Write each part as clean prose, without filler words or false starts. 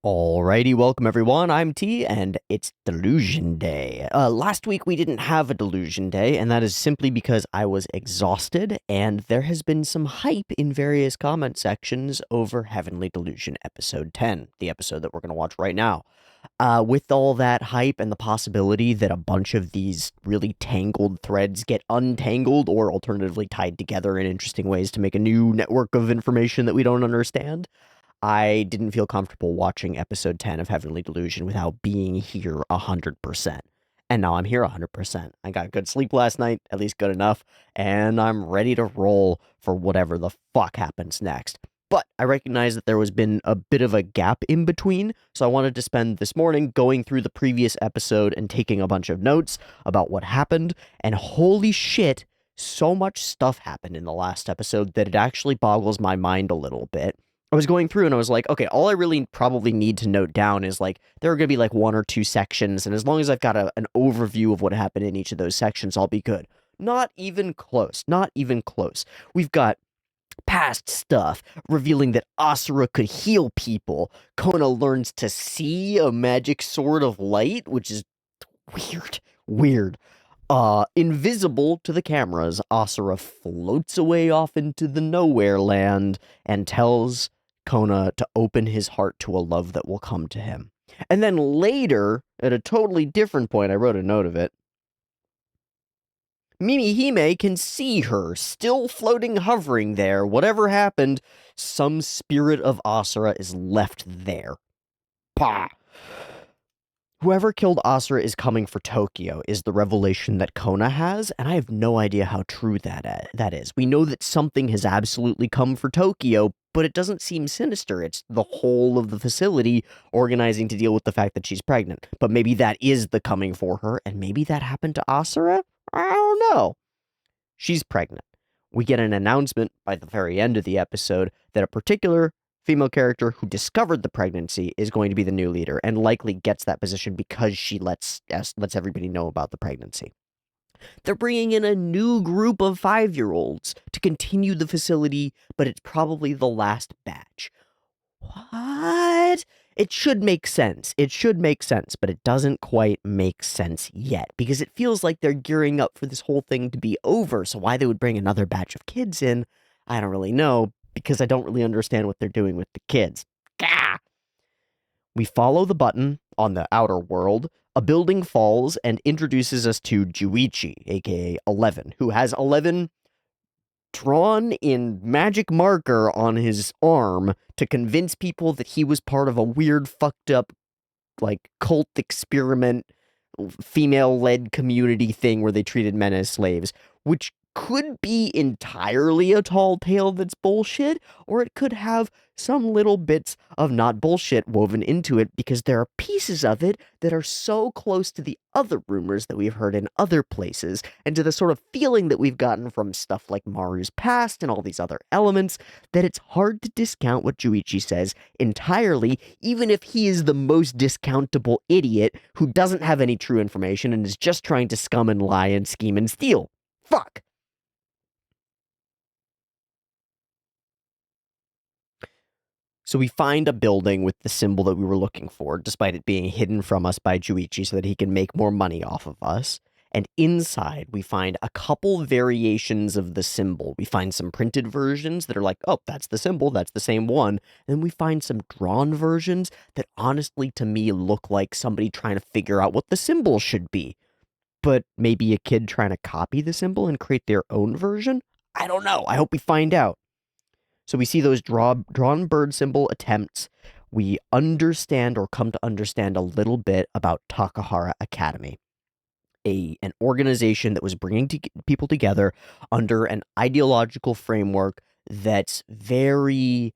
Alrighty, welcome everyone. I'm T, and it's Delusion Day. Last week we didn't have a Delusion Day, and that is simply because I was exhausted, and there has been some hype in various comment sections over Heavenly Delusion Episode 10, the episode that we're going to watch right now. With all that hype and the possibility that a bunch of these really tangled threads get untangled or alternatively tied together in interesting ways to make a new network of information that we don't understand, I didn't feel comfortable watching episode 10 of Heavenly Delusion without being here 100%. And now I'm here 100%. I got good sleep last night, at least good enough, and I'm ready to roll for whatever the fuck happens next. But I recognize that there has been a bit of a gap in between, so I wanted to spend this morning going through the previous episode and taking a bunch of notes about what happened, and holy shit, so much stuff happened in the last episode that it actually boggles my mind a little bit. I was going through and I was like, okay, all I really probably need to note down is like, there are going to be like one or two sections, and as long as I've got an overview of what happened in each of those sections, I'll be good. Not even close. Not even close. We've got past stuff revealing that Asura could heal people. Kona learns to see a magic sword of light, which is weird. Weird. Invisible to the cameras, Asura floats away off into the nowhere land and tells Kona to open his heart to a love that will come to him. And then later, at a totally different point, I wrote a note of it, Mimihime can see her, still floating, hovering there. Whatever happened, some spirit of Asura is left there. Pah! Whoever killed Asura is coming for Tokyo is the revelation that Kona has, and I have no idea how true that is. We know that something has absolutely come for Tokyo, but it doesn't seem sinister. It's the whole of the facility organizing to deal with the fact that she's pregnant. But maybe that is the coming for her, and maybe that happened to Asura? I don't know. She's pregnant. We get an announcement by the very end of the episode that a particular female character who discovered the pregnancy is going to be the new leader, and likely gets that position because she lets everybody know about the pregnancy. They're bringing in a new group of 5-year-olds to continue the facility, but it's probably the last batch. What? It should make sense. It should make sense, but it doesn't quite make sense yet, because it feels like they're gearing up for this whole thing to be over, so why they would bring another batch of kids in, I don't really know, because I don't really understand what they're doing with the kids. Gah! We follow the button on the outer world. A building falls and introduces us to Juichi, aka 11, who has 11 drawn in magic marker on his arm to convince people that he was part of a weird, fucked up, like, cult experiment, female-led community thing where they treated men as slaves, which could be entirely a tall tale that's bullshit, or it could have some little bits of not bullshit woven into it, because there are pieces of it that are so close to the other rumors that we've heard in other places, and to the sort of feeling that we've gotten from stuff like Maru's past and all these other elements, that it's hard to discount what Juichi says entirely, even if he is the most discountable idiot who doesn't have any true information and is just trying to scum and lie and scheme and steal. Fuck! So we find a building with the symbol that we were looking for, despite it being hidden from us by Juichi so that he can make more money off of us. And inside, we find a couple variations of the symbol. We find some printed versions that are like, oh, that's the symbol, that's the same one. And then we find some drawn versions that honestly, to me, look like somebody trying to figure out what the symbol should be. But maybe a kid trying to copy the symbol and create their own version? I don't know. I hope we find out. So we see those drawn bird symbol attempts. We understand, or come to understand, a little bit about Takahara Academy, an organization that was bringing people together under an ideological framework that's very,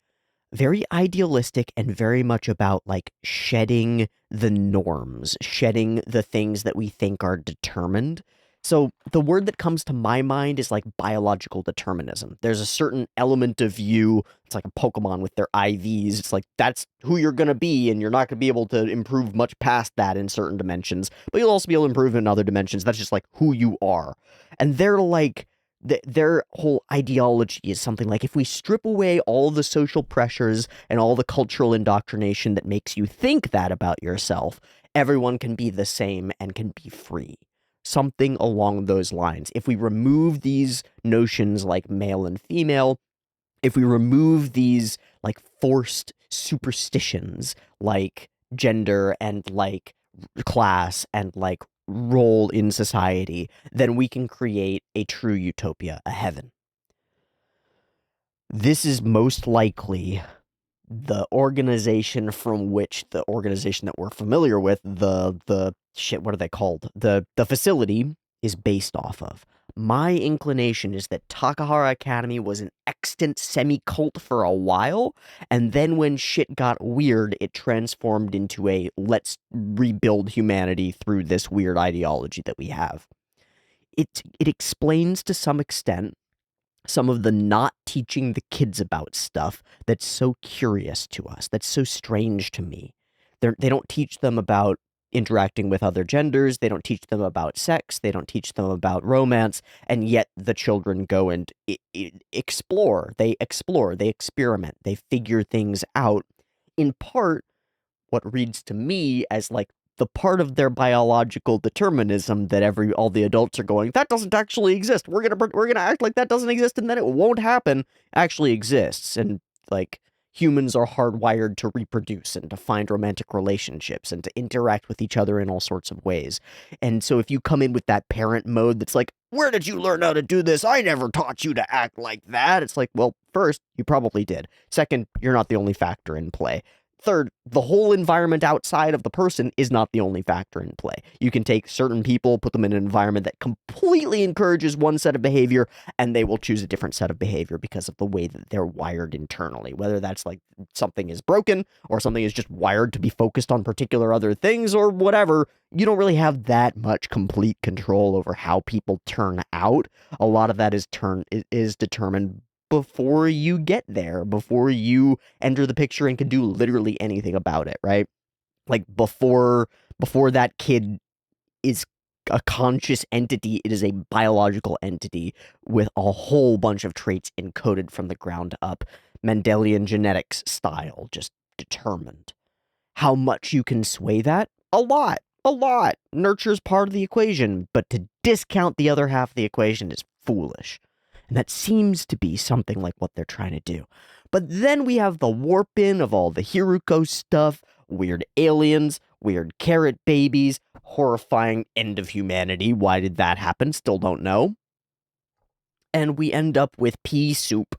very idealistic and very much about like shedding the norms, shedding the things that we think are determined. So the word that comes to my mind is like biological determinism. There's a certain element of you, it's like a Pokemon with their IVs. It's like, that's who you're going to be, and you're not going to be able to improve much past that in certain dimensions, but you'll also be able to improve in other dimensions. That's just like who you are. And they're like their whole ideology is something like, if we strip away all the social pressures and all the cultural indoctrination that makes you think that about yourself, everyone can be the same and can be free. Something along those lines. If we remove these notions like male and female, if we remove these like forced superstitions like gender and like class and like role in society, then we can create a true utopia, a heaven. This is most likely the organization from which the organization that we're familiar with, the shit, what are they called? The facility is based off of. My inclination is that Takahara Academy was an extant semi-cult for a while, and then when shit got weird, it transformed into a let's rebuild humanity through this weird ideology that we have. It explains to some extent some of the not teaching the kids about stuff that's so curious to us, that's so strange to me. They don't teach them about interacting with other genders, they don't teach them about sex, they don't teach them about romance, and yet the children go and explore, they experiment, they figure things out, in part what reads to me as like the part of their biological determinism that all the adults are going, that doesn't actually exist. We're gonna act like that doesn't exist, and then it won't happen. Actually exists, and like humans are hardwired to reproduce and to find romantic relationships and to interact with each other in all sorts of ways. And so if you come in with that parent mode that's like, where did you learn how to do this? I never taught you to act like that. It's like, well, first, you probably did. Second, you're not the only factor in play. Third, the whole environment outside of the person is not the only factor in play. You can take certain people, put them in an environment that completely encourages one set of behavior, and they will choose a different set of behavior because of the way that they're wired internally. Whether that's like something is broken, or something is just wired to be focused on particular other things, or whatever, you don't really have that much complete control over how people turn out. A lot of that is determined before you get there, before you enter the picture and can do literally anything about it, right? Like before that kid is a conscious entity, it is a biological entity with a whole bunch of traits encoded from the ground up, Mendelian genetics style, just determined. How much you can sway that? A lot. A lot. Nurture's part of the equation, but to discount the other half of the equation is foolish. And that seems to be something like what they're trying to do. But then we have the warp in of all the Hiruko stuff, weird aliens, weird carrot babies, horrifying end of humanity. Why did that happen? Still don't know. And we end up with pea soup.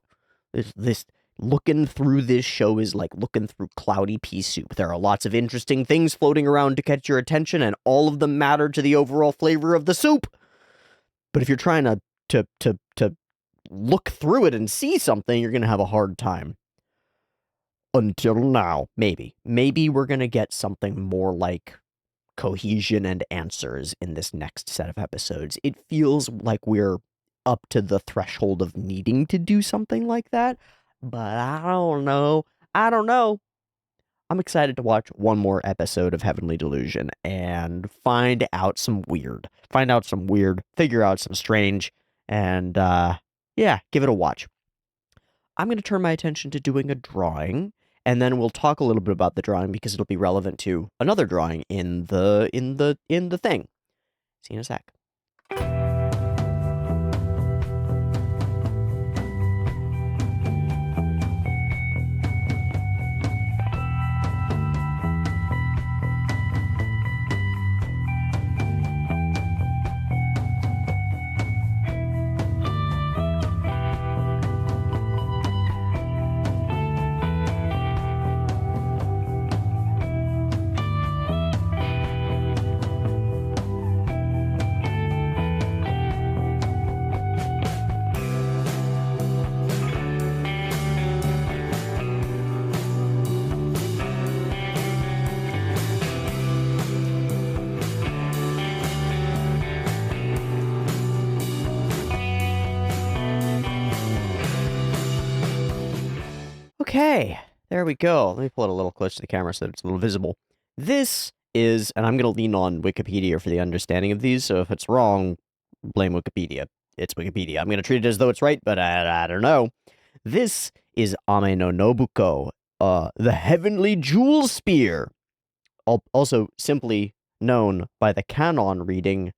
This looking through this show is like looking through cloudy pea soup. There are lots of interesting things floating around to catch your attention, and all of them matter to the overall flavor of the soup. But if you're trying to look through it and see something, you're going to have a hard time. Until now, maybe. Maybe we're going to get something more like cohesion and answers in this next set of episodes. It feels like we're up to the threshold of needing to do something like that, but I don't know. I'm excited to watch one more episode of Heavenly Delusion and find out some weird, figure out some strange, and yeah, give it a watch. I'm going to turn my attention to doing a drawing, and then we'll talk a little bit about the drawing because it'll be relevant to another drawing in the thing. See you in a sec. Okay, there we go. Let me pull it a little closer to the camera so that it's a little visible. This is, and I'm going to lean on Wikipedia for the understanding of these, so if it's wrong, blame Wikipedia. it's Wikipedia. I'm going to treat it as though it's right, but I don't know. This is Ame no Nobuko, the Heavenly Jewel Spear, also simply known by the canon reading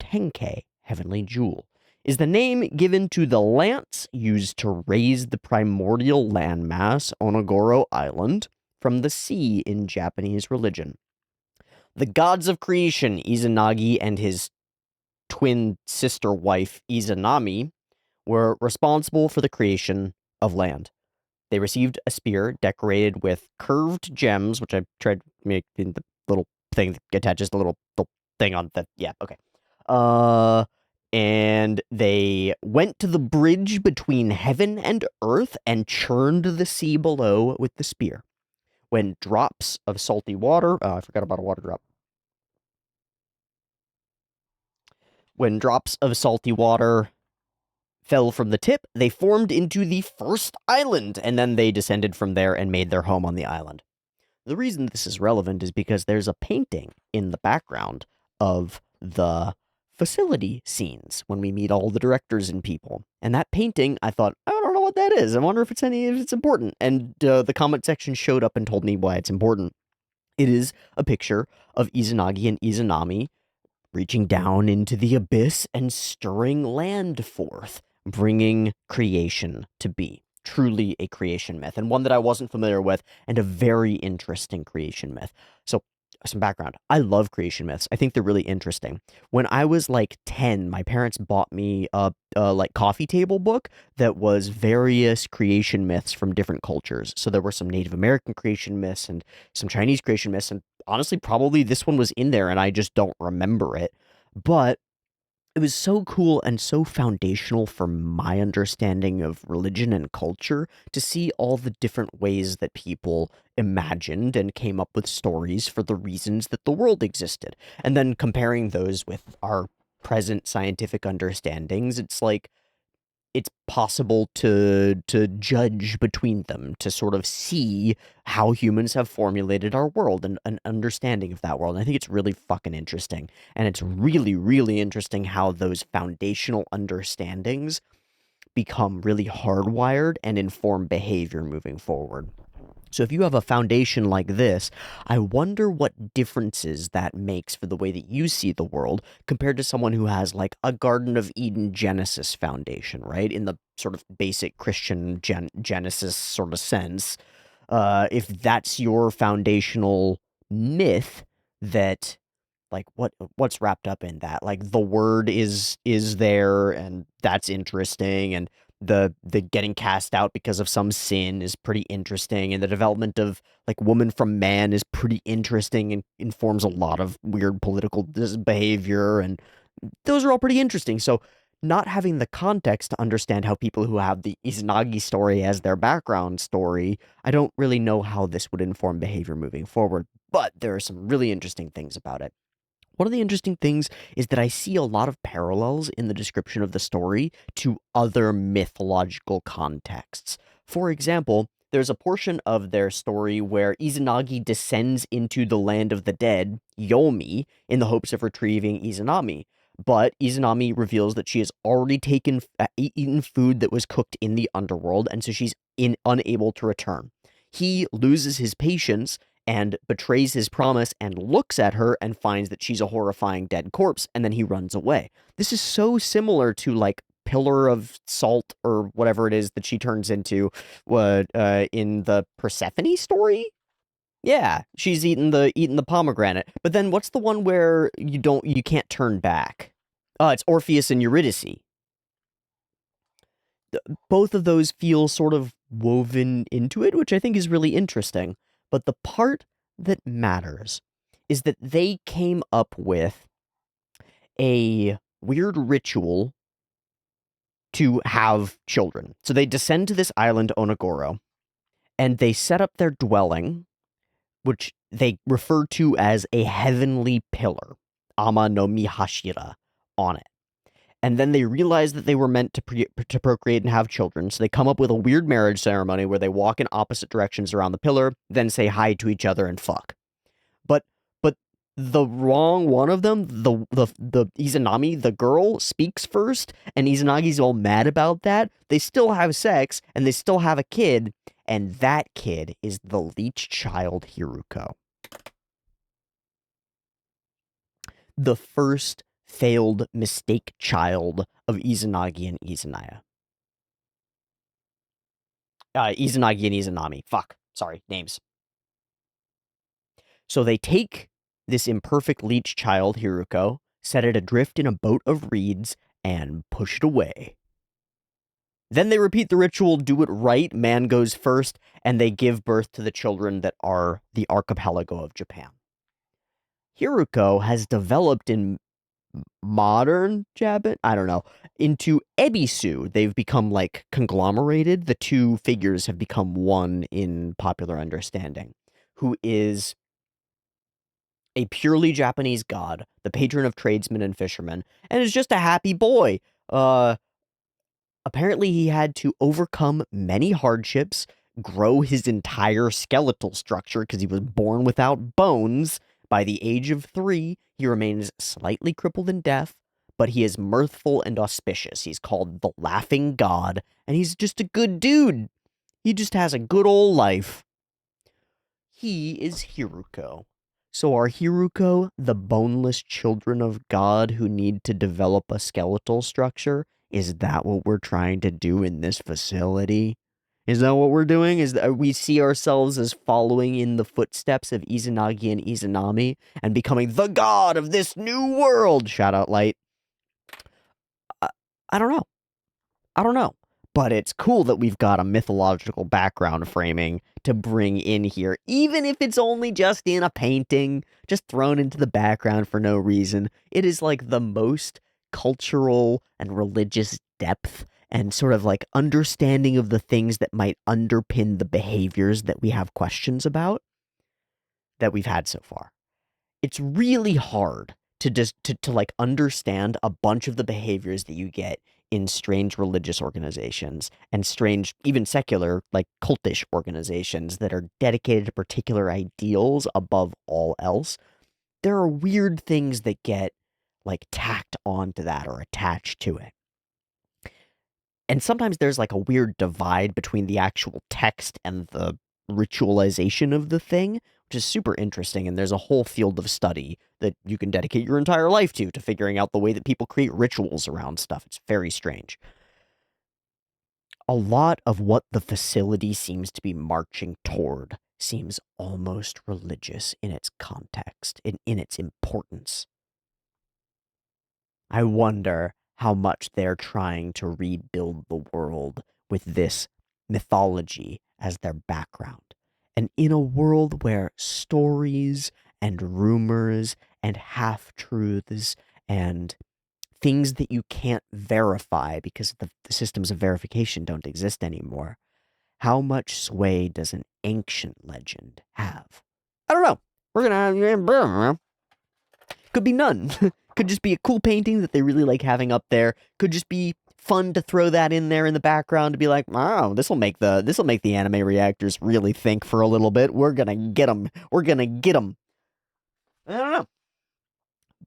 Tenkei, Heavenly Jewel, is the name given to the lance used to raise the primordial landmass Onogoro Island from the sea in Japanese religion. The gods of creation, Izanagi and his twin sister wife, Izanami, were responsible for the creation of land. They received a spear decorated with curved gems, which I tried to make in the little thing that attaches the little thing on the, yeah, okay. And they went to the bridge between heaven and earth and churned the sea below with the spear. When drops of salty water, I forgot about a water drop. When drops of salty water fell from the tip, they formed into the first island, and then they descended from there and made their home on the island. The reason this is relevant is because there's a painting in the background of the facility scenes when we meet all the directors and people. And that painting, I thought, I don't know what that is. I wonder if it's important. And the comment section showed up and told me why it's important. It is a picture of Izanagi and Izanami reaching down into the abyss and stirring land forth, bringing creation to be. Truly a creation myth, and one that I wasn't familiar with, and a very interesting creation myth. So, some background. I love creation myths. I think they're really interesting. When I was like 10, my parents bought me a like coffee table book that was various creation myths from different cultures. So there were some Native American creation myths and some Chinese creation myths, and honestly, probably this one was in there and I just don't remember it. But it was so cool and so foundational for my understanding of religion and culture to see all the different ways that people imagined and came up with stories for the reasons that the world existed. And then comparing those with our present scientific understandings, it's like it's possible to judge between them, to sort of see how humans have formulated our world and an understanding of that world. And I think it's really fucking interesting. And it's really, really interesting how those foundational understandings become really hardwired and inform behavior moving forward. So if you have a foundation like this, I wonder what differences that makes for the way that you see the world compared to someone who has like a Garden of Eden Genesis foundation, right? In the sort of basic Christian Genesis sort of sense. If that's your foundational myth, that like what's wrapped up in that, like the word is there and that's interesting, and the getting cast out because of some sin is pretty interesting, and the development of like woman from man is pretty interesting and informs a lot of weird political behavior, and those are all pretty interesting. So not having the context to understand how people who have the Izanagi story as their background story, I don't really know how this would inform behavior moving forward, but there are some really interesting things about it. One of the interesting things is that I see a lot of parallels in the description of the story to other mythological contexts. For example, there's a portion of their story where Izanagi descends into the land of the dead, Yomi, in the hopes of retrieving Izanami. But Izanami reveals that she has already eaten food that was cooked in the underworld, and so she's unable to return. He loses his patience and betrays his promise and looks at her and finds that she's a horrifying dead corpse, and then he runs away. This is so similar to like pillar of salt or whatever it is that she turns into in the Persephone story. Yeah, she's eating the pomegranate. But then what's the one where you can't turn back? It's Orpheus and Eurydice. Both of those feel sort of woven into it, which I think is really interesting. But the part that matters is that they came up with a weird ritual to have children. So they descend to this island, Onogoro, and they set up their dwelling, which they refer to as a heavenly pillar, Ama no Mihashira, on it. And then they realize that they were meant to procreate and have children, so they come up with a weird marriage ceremony where they walk in opposite directions around the pillar, then say hi to each other and fuck. But the wrong one of them, the Izanami, the girl, speaks first, and Izanagi's all mad about that. They still have sex, and they still have a kid, and that kid is the leech child Hiruko. The first failed mistake child of Izanagi and Izanaya. Izanagi and Izanami. Fuck. Sorry, names. So they take this imperfect leech child, Hiruko, set it adrift in a boat of reeds, and push it away. Then they repeat the ritual, do it right, man goes first, and they give birth to the children that are the archipelago of Japan. Hiruko has developed in modern Japan, I don't know, into Ebisu. They've become like conglomerated. The two figures have become one in popular understanding, who is a purely Japanese god, the patron of tradesmen and fishermen, and is just a happy boy. Apparently he had to overcome many hardships, grow his entire skeletal structure because he was born without bones. By the age of 3, he remains slightly crippled and deaf, but he is mirthful and auspicious. He's called the Laughing God, and he's just a good dude. He just has a good old life. He is Hiruko. So are Hiruko the boneless children of God who need to develop a skeletal structure? Is that what we're trying to do in this facility? Is that what we're doing? Is that we see ourselves as following in the footsteps of Izanagi and Izanami and becoming the god of this new world? Shout out, Light. I don't know. I don't know. But it's cool that we've got a mythological background framing to bring in here, even if it's only just in a painting, just thrown into the background for no reason. It is like the most cultural and religious depth and sort of like understanding of the things that might underpin the behaviors that we have questions about that we've had so far. It's really hard to just to like understand a bunch of the behaviors that you get in strange religious organizations and strange, even secular, like cultish organizations that are dedicated to particular ideals above all else. There are weird things that get like tacked onto that or attached to it. And sometimes there's like a weird divide between the actual text and the ritualization of the thing, which is super interesting. And there's a whole field of study that you can dedicate your entire life to figuring out the way that people create rituals around stuff. It's very strange. A lot of what the facility seems to be marching toward seems almost religious in its context, in its importance. I wonder how much they're trying to rebuild the world with this mythology as their background. And in a world where stories and rumors and half truths and things that you can't verify because the systems of verification don't exist anymore, how much sway does an ancient legend have? I don't know. We're gonna could be none. Could just be a cool painting that they really like having up there. Could just be fun to throw that in there in the background to be like, wow, this will make the anime reactors really think for a little bit. We're gonna get them. We're gonna get them. I don't know,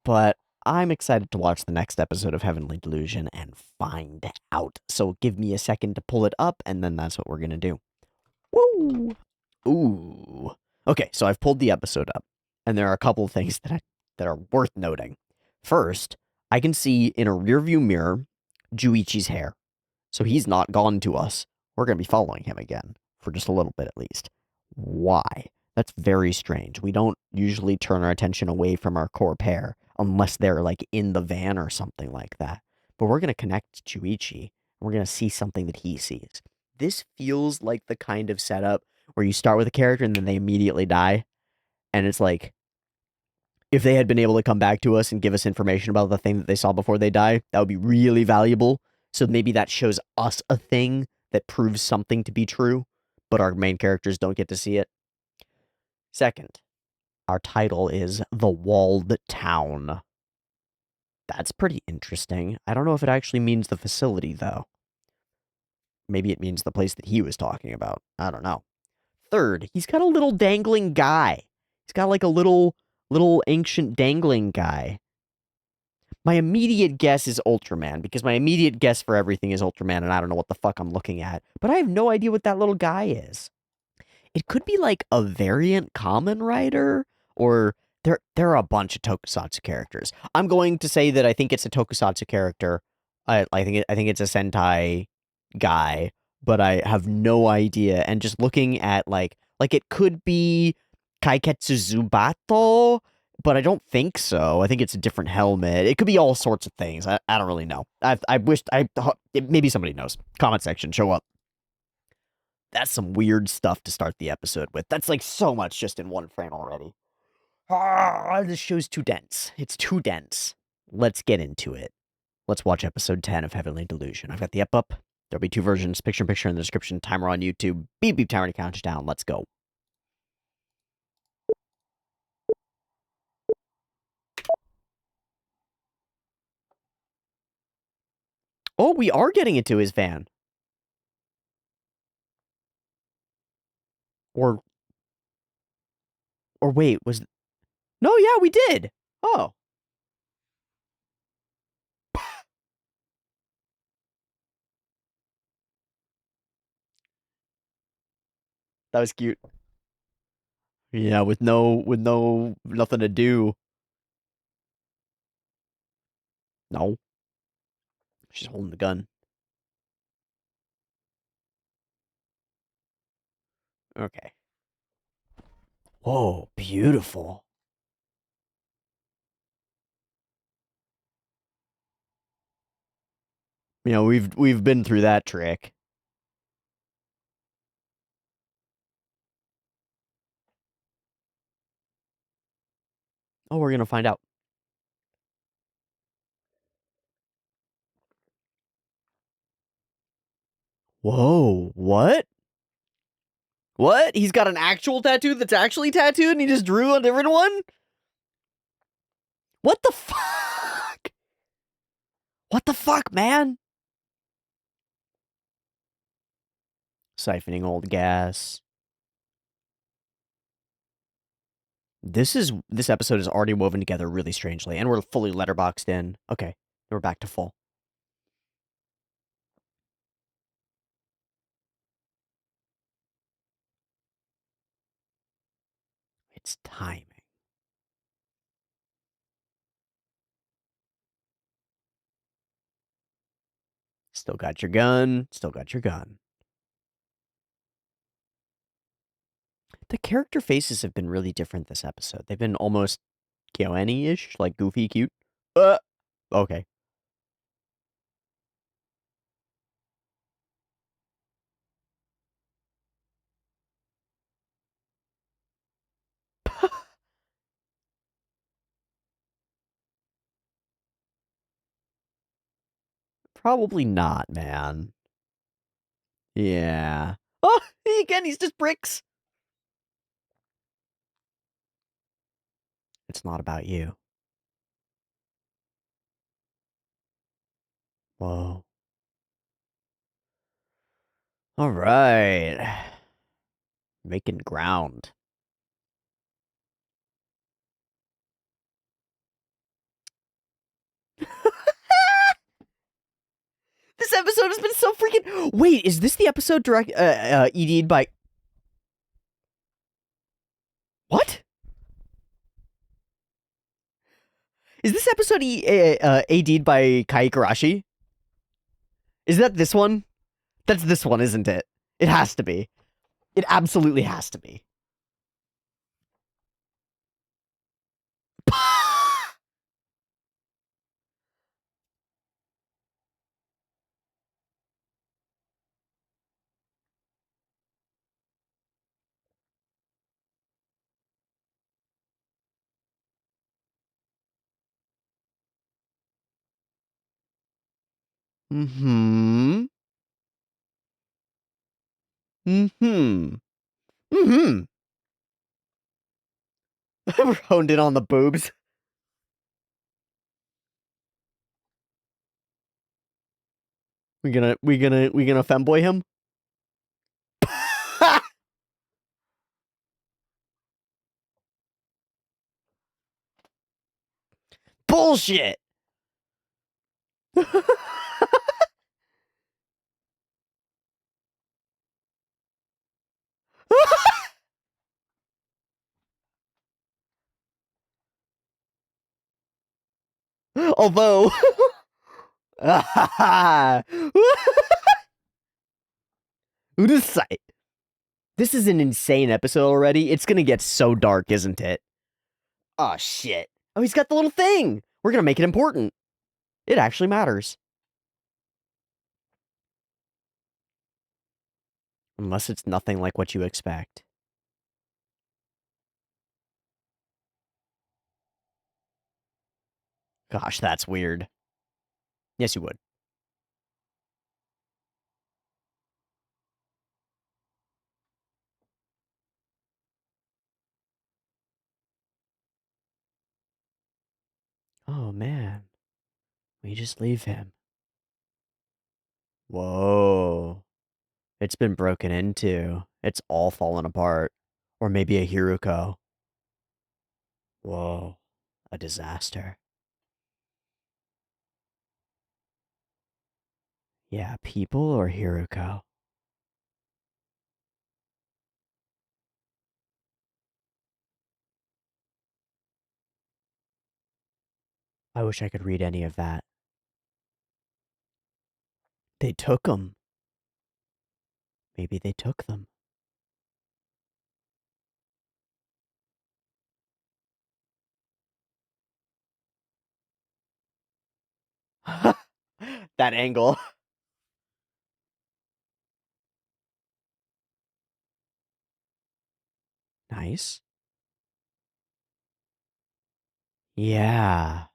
but I'm excited to watch the next episode of Heavenly Delusion and find out. So give me a second to pull it up, and then that's what we're gonna do. Woo! Ooh. Okay, so I've pulled the episode up, and there are a couple of things that are worth noting. First, I can see in a rearview mirror Juichi's hair. So he's not gone to us. We're going to be following him again for just a little bit at least. Why? That's very strange. We don't usually turn our attention away from our core pair unless they're like in the van or something like that. But we're going to connect to Juichi and we're going to see something that he sees. This feels like the kind of setup where you start with a character and then they immediately die. And it's like, if they had been able to come back to us and give us information about the thing that they saw before they die, that would be really valuable. So maybe that shows us a thing that proves something to be true, but our main characters don't get to see it. Second, our title is The Walled Town. That's pretty interesting. I don't know if it actually means the facility, though. Maybe it means the place that he was talking about. I don't know. Third, he's got a little dangling guy. He's got like a little Little ancient dangling guy. My immediate guess is Ultraman, because my immediate guess for everything is Ultraman, and I don't know what the fuck I'm looking at. But I have no idea what that little guy is. It could be like a variant Kamen Rider, or there are a bunch of Tokusatsu characters. I'm going to say that I think it's a Tokusatsu character. I think it's a Sentai guy, but I have no idea. And just looking at like it could be Kaiketsu Zubato, but I don't think so. I think it's a different helmet. It could be all sorts of things. I don't really know. I wished maybe somebody knows. Comment section, show up. That's some weird stuff to start the episode with. That's like so much just in one frame already. This show's too dense. It's too dense. Let's get into it. Let's watch episode 10 of Heavenly Delusion. I've got the up. There'll be two versions, picture in picture in the description, timer on YouTube. Beep beep timer to count you down. Let's go. Oh, we are getting into his van. Or wait, was no, yeah, we did. Oh. That was cute. Yeah, with nothing to do. No. She's holding the gun. Okay. Whoa, beautiful. You know, we've been through that trick. Oh, we're gonna find out. Whoa, what? What? He's got an actual tattoo that's actually tattooed and he just drew a different one? What the fuck? What the fuck, man? Siphoning old gas. This episode is already woven together really strangely, and we're fully letterboxed in. Okay, we're back to full. It's timing. Still got your gun. Still got your gun. The character faces have been really different this episode. They've been almost Kyoani-ish, like goofy, cute. Okay. Probably not, man. Yeah. Oh, again, he's just bricks. It's not about you. Whoa. All right. Making ground. This episode has been so freaking. Wait, is this the episode ED'd by. What? Is this episode AD'd by Kai Igarashi? Is that this one? That's this one, isn't it? It has to be. It absolutely has to be. Mm-hmm. Mm-hmm. Mm-hmm. We're honed in on the boobs. We gonna femboy him? bullshit. Although, who decide? This is an insane episode already. It's gonna get so dark, isn't it? Oh shit! Oh, he's got the little thing. We're gonna make it important. It actually matters. Unless it's nothing like what you expect. Gosh, that's weird. Yes, you would. Oh man, we just leave him. Whoa. It's been broken into. It's all fallen apart. Or maybe a Hiruko. Whoa. A disaster. Yeah, people or Hiruko? I wish I could read any of that. They took them. Maybe they took them. That angle. Nice. Yeah.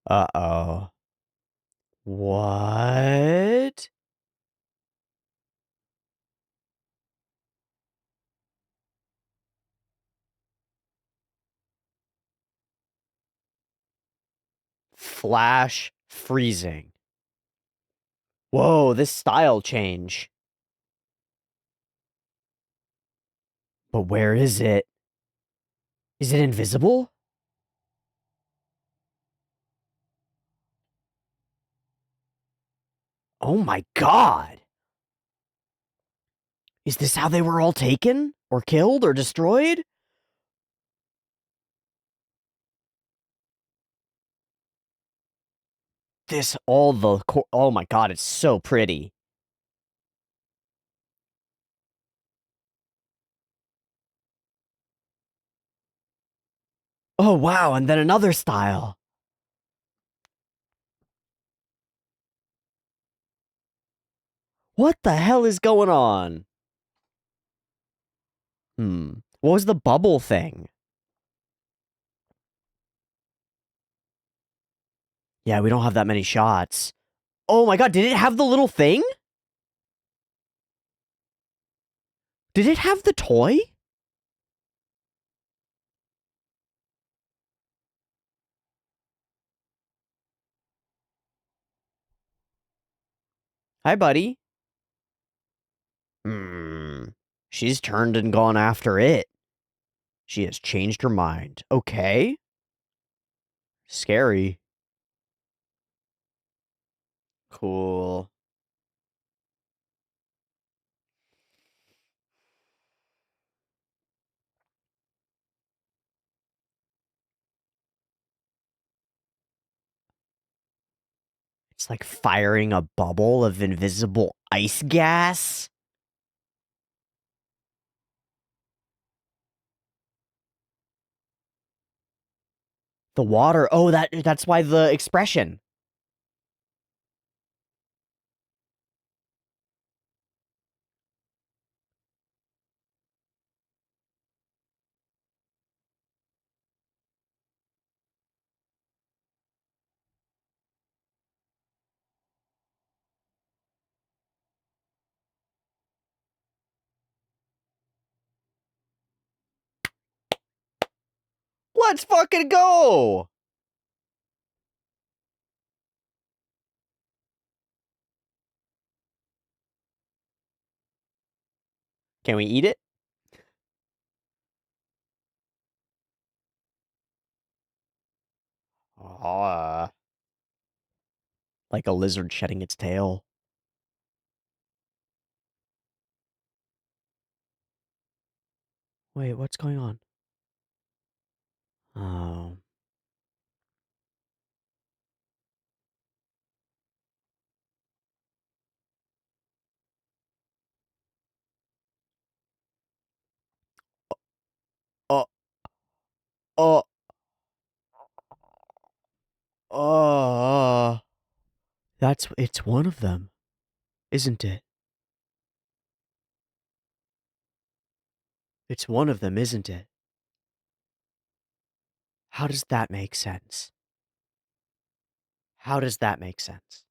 Uh-oh. What? Flash freezing. Whoa, this style change. But where is it? Is it invisible? Oh my god. Is this how they were all taken? Or killed? Or destroyed? This, all the, oh my god, it's so pretty. Oh wow, and then another style. What the hell is going on? What was the bubble thing? Yeah, we don't have that many shots. Oh my god, did it have the little thing? Did it have the toy? Hi, buddy. Hmm. She's turned and gone after it. She has changed her mind. Okay. Scary. Cool. It's like firing a bubble of invisible ice gas. The water. Oh, that's why the expression. Let's fucking go. Can we eat it? Ah, like a lizard shedding its tail. Wait, what's going on? Oh. Oh, oh, oh. It's one of them, isn't it? It's one of them, isn't it? How does that make sense? How does that make sense?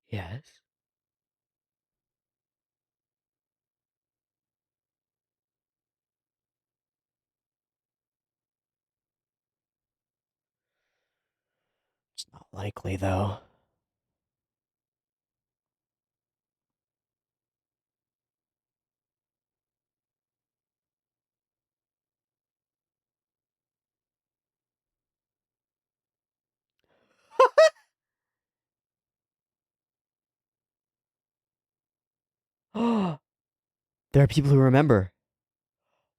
Yes. It's not likely, though. There are people who remember.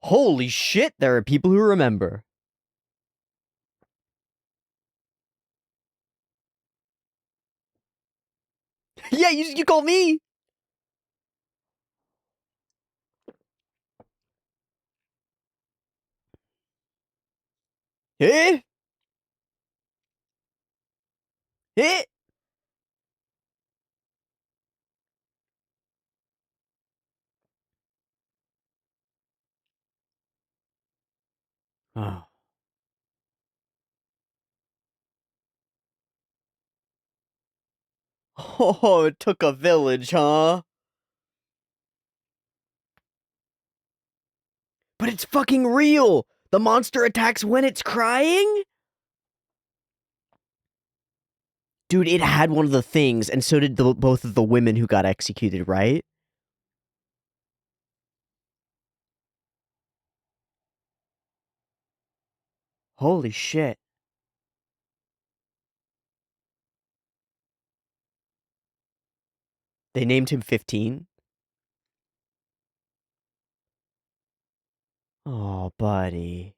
Holy shit, there are people who remember. Yeah, you call me. Eh? Eh? Oh. Oh, it took a village, huh? But it's fucking real! The monster attacks when it's crying? Dude, it had one of the things, and so did both of the women who got executed, right? Holy shit. They named him 15? Oh, buddy.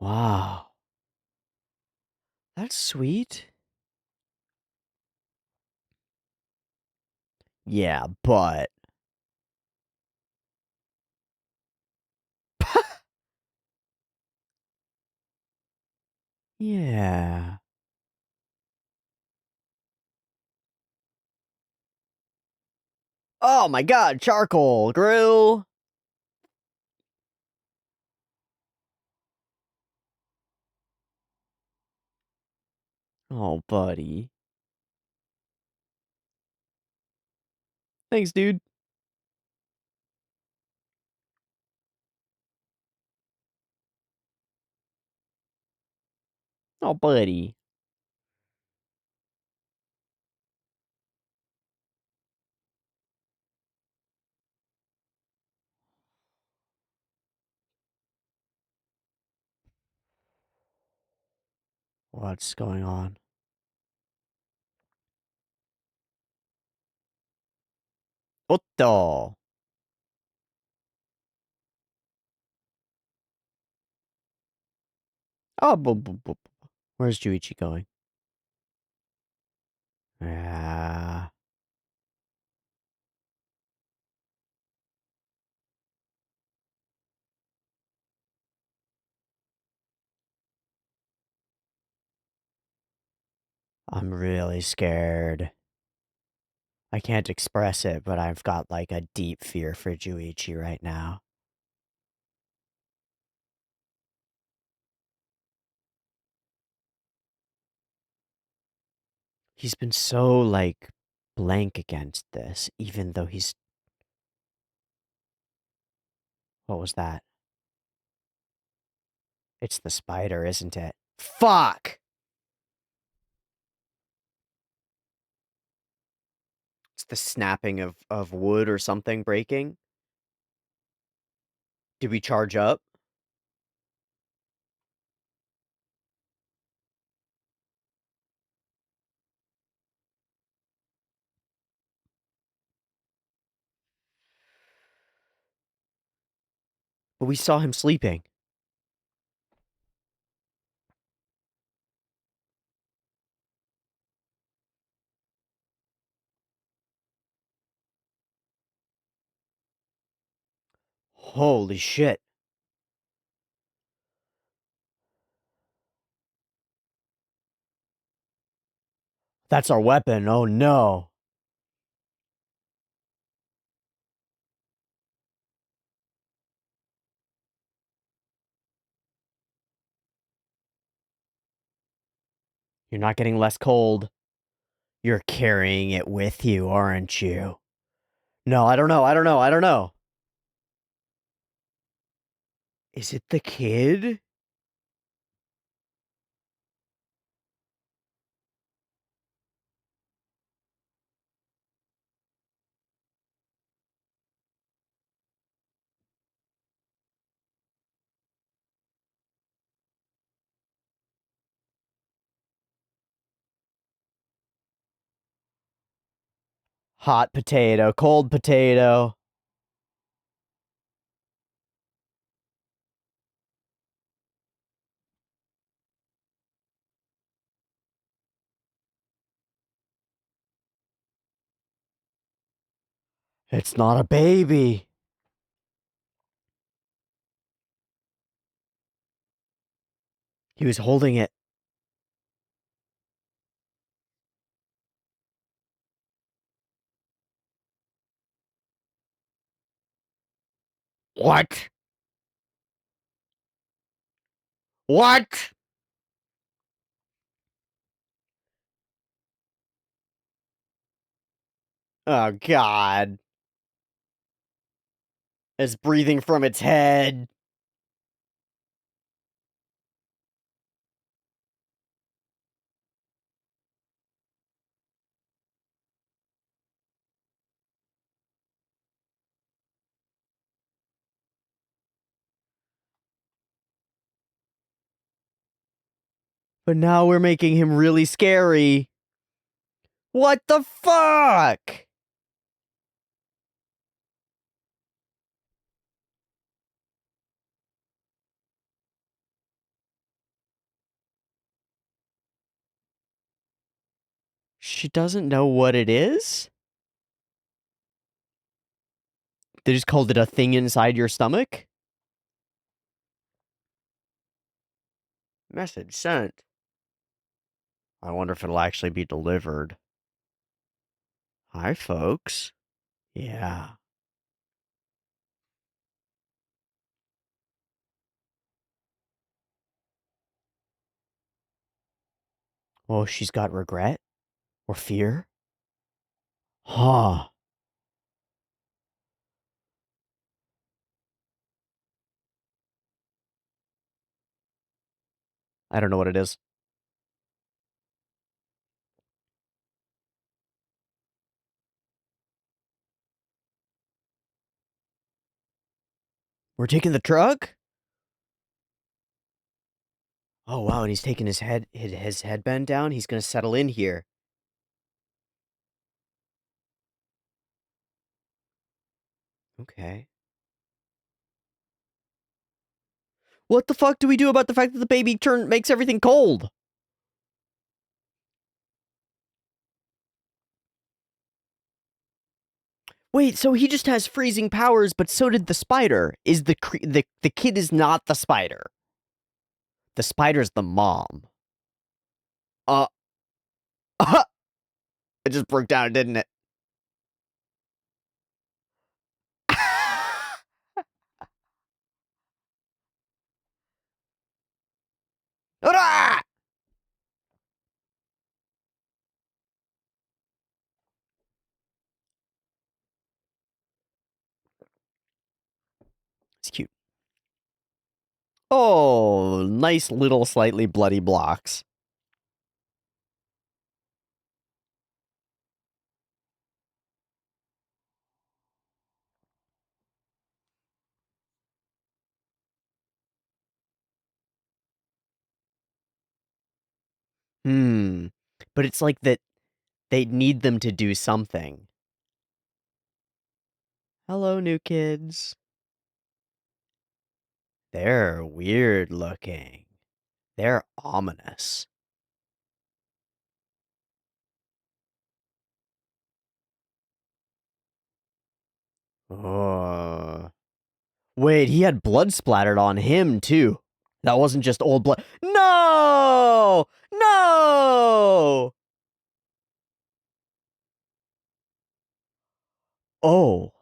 Wow. That's sweet. Yeah, but... Yeah. Oh my god, charcoal grill. Oh, buddy. Thanks, dude. Oh, buddy. What's going on? Otto. Oh, where's Juichi going? Yeah. I'm really scared. I can't express it, but I've got like a deep fear for Juichi right now. He's been so like blank against this, even though he's. What was that? It's the spider, isn't it? Fuck! It's the snapping of wood or something breaking. Did we charge up? But we saw him sleeping. Holy shit. That's our weapon. Oh no. You're not getting less cold. You're carrying it with you, aren't you? No, I don't know. I don't know. I don't know. Is it the kid? Hot potato, cold potato. It's not a baby. He was holding it. What? What? Oh, God. It's breathing from its head. But now we're making him really scary. What the fuck? She doesn't know what it is? They just called it a thing inside your stomach? Message sent. I wonder if it'll actually be delivered. Hi, folks. Yeah. Oh, she's got regret? Or fear? Huh. I don't know what it is. We're taking the truck? Oh, wow, and he's taking his headband down. He's gonna settle in here. Okay. What the fuck do we do about the fact that the baby makes everything cold? Wait, so he just has freezing powers, but so did the spider. Is the kid is not the spider. The spider's the mom. Uh, it just broke down, didn't it? Hurrah! It's cute. Oh, nice little slightly bloody blocks. Hmm. But it's like that they need them to do something. Hello, new kids. They're weird looking. They're ominous. Oh. Wait, he had blood splattered on him, too. That wasn't just old blood. No! No! Oh.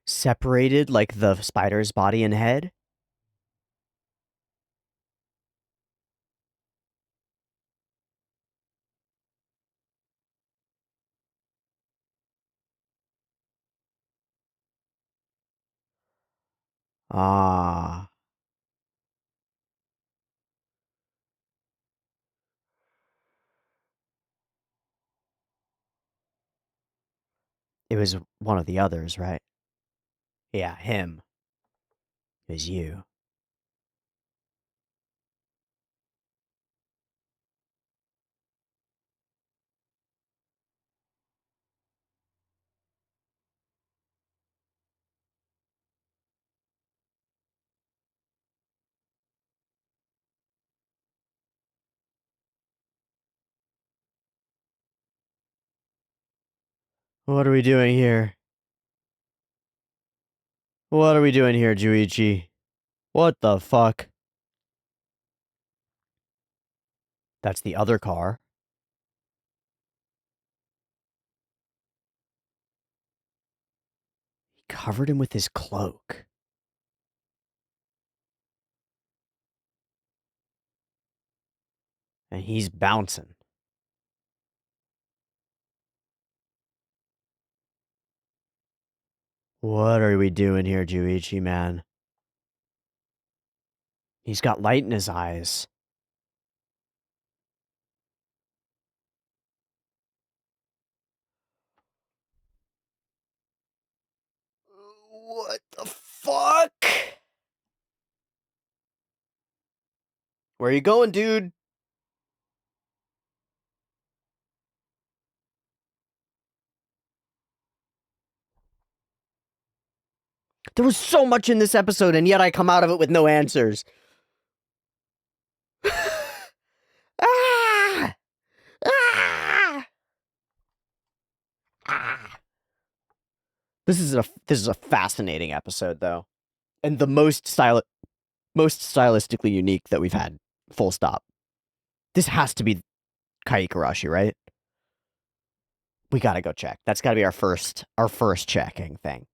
Separated like the spider's body and head? Ah. It was one of the others, right? Yeah, him. It was you. What are we doing here? What are we doing here, Juichi? What the fuck? That's the other car. He covered him with his cloak. And he's bouncing. What are we doing here, Juichi, man? He's got light in his eyes. What the fuck? Where are you going, dude? There was so much in this episode, and yet I come out of it with no answers. Ah! Ah! Ah! This is a fascinating episode, though, and the most stylistically unique that we've had. Full stop. This has to be Kaikarashi, right? We gotta go check. That's gotta be our first checking thing.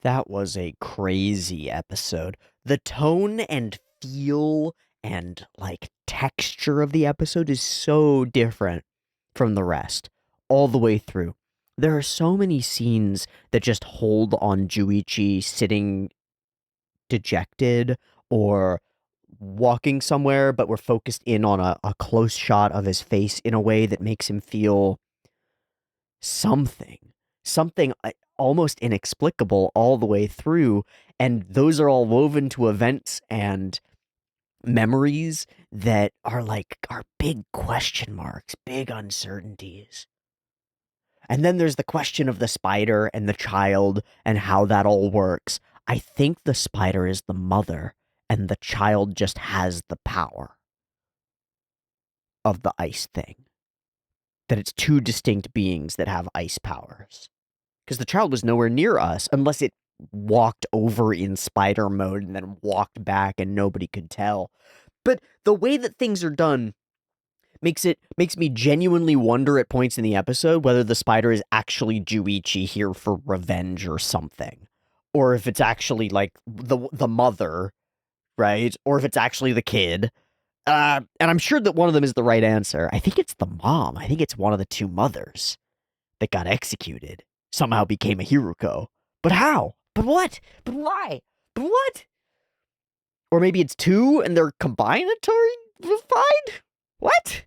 That was a crazy episode. The tone and feel and like texture of the episode is so different from the rest all the way through. There are so many scenes that just hold on Juichi sitting dejected or walking somewhere, but we're focused in on a close shot of his face in a way that makes him feel something, something almost inexplicable all the way through. And those are all woven to events and memories that are big question marks, big uncertainties. And then there's the question of the spider and the child and how that all works. I think the spider is the mother and the child just has the power of the ice thing. That it's two distinct beings that have ice powers. Because the child was nowhere near us unless it walked over in spider mode and then walked back and nobody could tell. But the way that things are done makes me genuinely wonder at points in the episode whether the spider is actually Juichi here for revenge or something. Or if it's actually like the mother, right? Or if it's actually the kid. And I'm sure that one of them is the right answer. I think it's the mom. I think it's one of the two mothers that got executed. Somehow became a Hiruko. But how? But what? But why? But what? Or maybe it's two and they're combinatory? Fine? What?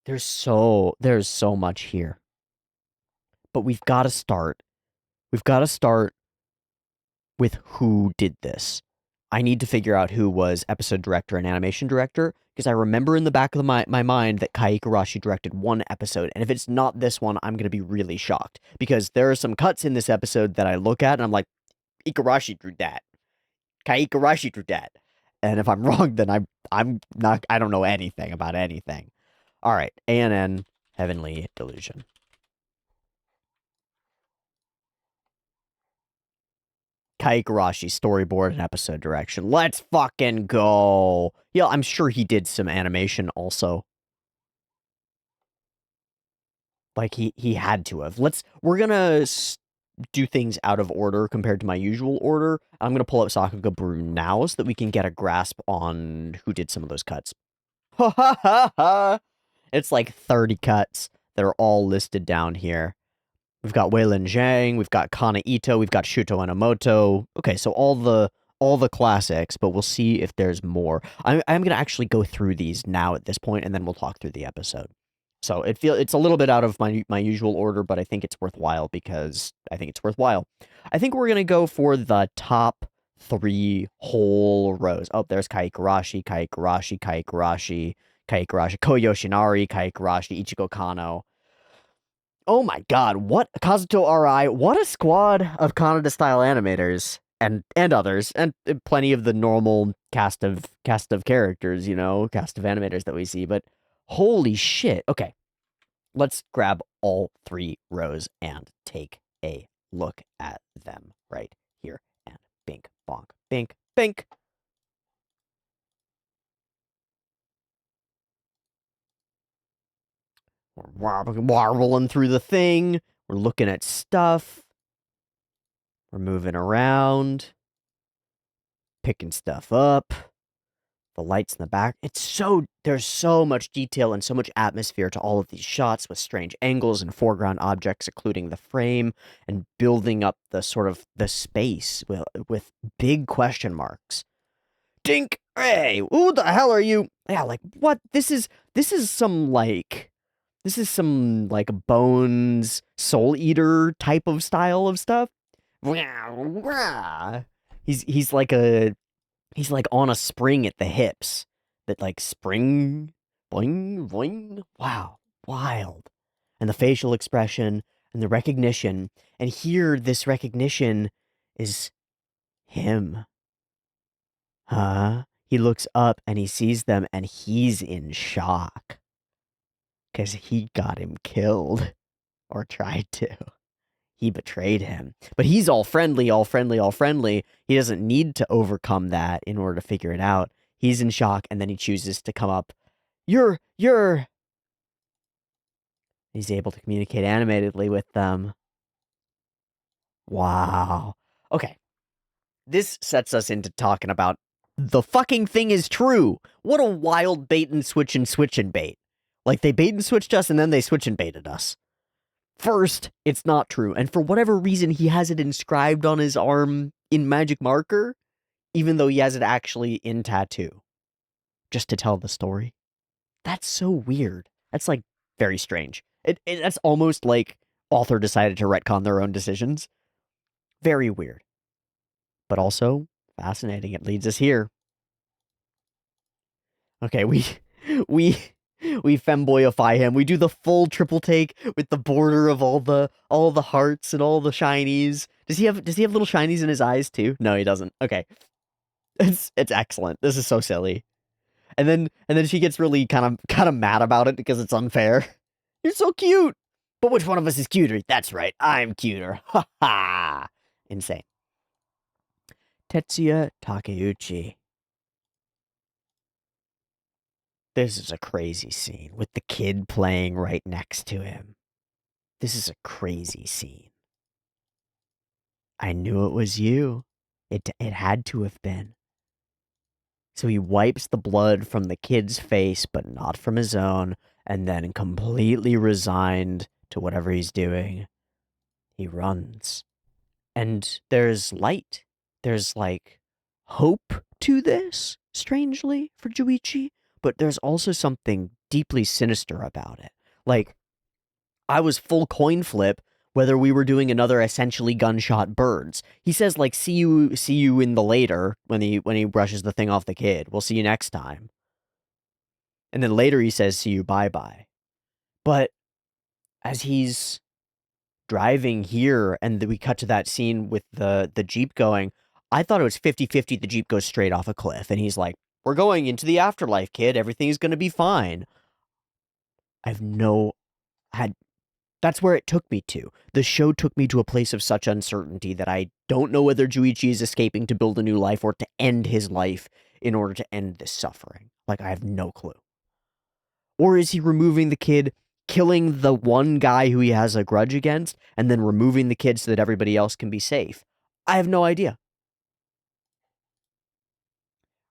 There's so much here. But we've got to start. We've got to start with who did this. I need to figure out who was episode director and animation director, because I remember in the back of my mind that Kai Igarashi directed one episode, and if it's not this one, I'm going to be really shocked, because there are some cuts in this episode that I look at, and I'm like, Igarashi drew that. Kai Igarashi drew that. And if I'm wrong, then I'm not, I don't know anything about anything. All right, ANN, Heavenly Delusion. Kai Igarashi, storyboard and episode direction. Let's fucking go. Yeah, I'm sure he did some animation also. Like, he had to have. We're gonna do things out of order compared to my usual order. I'm gonna pull up Sakuga Brew now so that we can get a grasp on who did some of those cuts. Ha ha ha ha! It's like 30 cuts that are all listed down here. We've got Weilin Zhang, we've got Kana Ito, we've got Shuto Enomoto. Okay, so all the classics, but we'll see if there's more. I'm gonna actually go through these now at this point, and then we'll talk through the episode. So it's a little bit out of my usual order, but I think it's worthwhile because I think it's worthwhile. I think we're gonna go for the top 3 whole rows. Oh, there's Kai Igarashi, Koyoshinari, Kai Igarashi, Ichigo Kano. Oh my god, what Kazuto RI, what a squad of Kaneda style animators and others, and plenty of the normal cast of characters, cast of animators that we see, but holy shit. Okay. Let's grab all 3 rows and take a look at them right here. And bink, bonk, bink, bink. We're warbling through the thing. We're looking at stuff. We're moving around. Picking stuff up. The lights in the back. There's so much detail and so much atmosphere to all of these shots with strange angles and foreground objects occluding the frame and building up the sort of the space with big question marks. Dink! Hey, who the hell are you? Yeah, like, what? This is some Bones Soul Eater type of style of stuff. He's like on a spring at the hips. That like spring boing boing. Wow. Wild. And the facial expression and the recognition. And here this recognition is him. Huh? He looks up and he sees them and he's in shock. 'Cause he got him killed. Or tried to. He betrayed him. But he's all friendly, all friendly, all friendly. He doesn't need to overcome that in order to figure it out. He's in shock, and then he chooses to come up. You're... He's able to communicate animatedly with them. Wow. Okay. This sets us into talking about the fucking thing is true. What a wild bait and switch and bait. Like, they bait and switched us, and then they switch and baited us. First, it's not true, and for whatever reason, he has it inscribed on his arm in magic marker, even though he has it actually in tattoo. Just to tell the story. That's so weird. That's like very strange. That's almost like author decided to retcon their own decisions. Very weird, but also fascinating. It leads us here. Okay, we we femboyify him. We do the full triple take with the border of all the hearts and all the shinies. Does he have little shinies in his eyes too? No, he doesn't. Okay. It's excellent. This is so silly. And then she gets really kind of mad about it because it's unfair. You're so cute. But which one of us is cuter? That's right. I'm cuter. Ha ha. Insane. Tetsuya Takeuchi. This is a crazy scene with the kid playing right next to him. This is a crazy scene. I knew it was you. It had to have been. So he wipes the blood from the kid's face, but not from his own, and then completely resigned to whatever he's doing, he runs. And there's light. There's like hope to this, strangely, for Juichi, but there's also something deeply sinister about it. Like, I was full coin flip whether we were doing another essentially gunshot birds. He says like see you in the later when he brushes the thing off the kid. We'll see you next time. And then later he says see you bye-bye. But as he's driving here and we cut to that scene with the Jeep going, I thought it was 50-50 the Jeep goes straight off a cliff and he's like, "We're going into the afterlife, kid. Everything's going to be fine." I've no had That's where it took me to. The show took me to a place of such uncertainty that I don't know whether Juichi is escaping to build a new life or to end his life in order to end this suffering. Like, I have no clue. Or is he removing the kid, killing the one guy who he has a grudge against, and then removing the kid so that everybody else can be safe? I have no idea.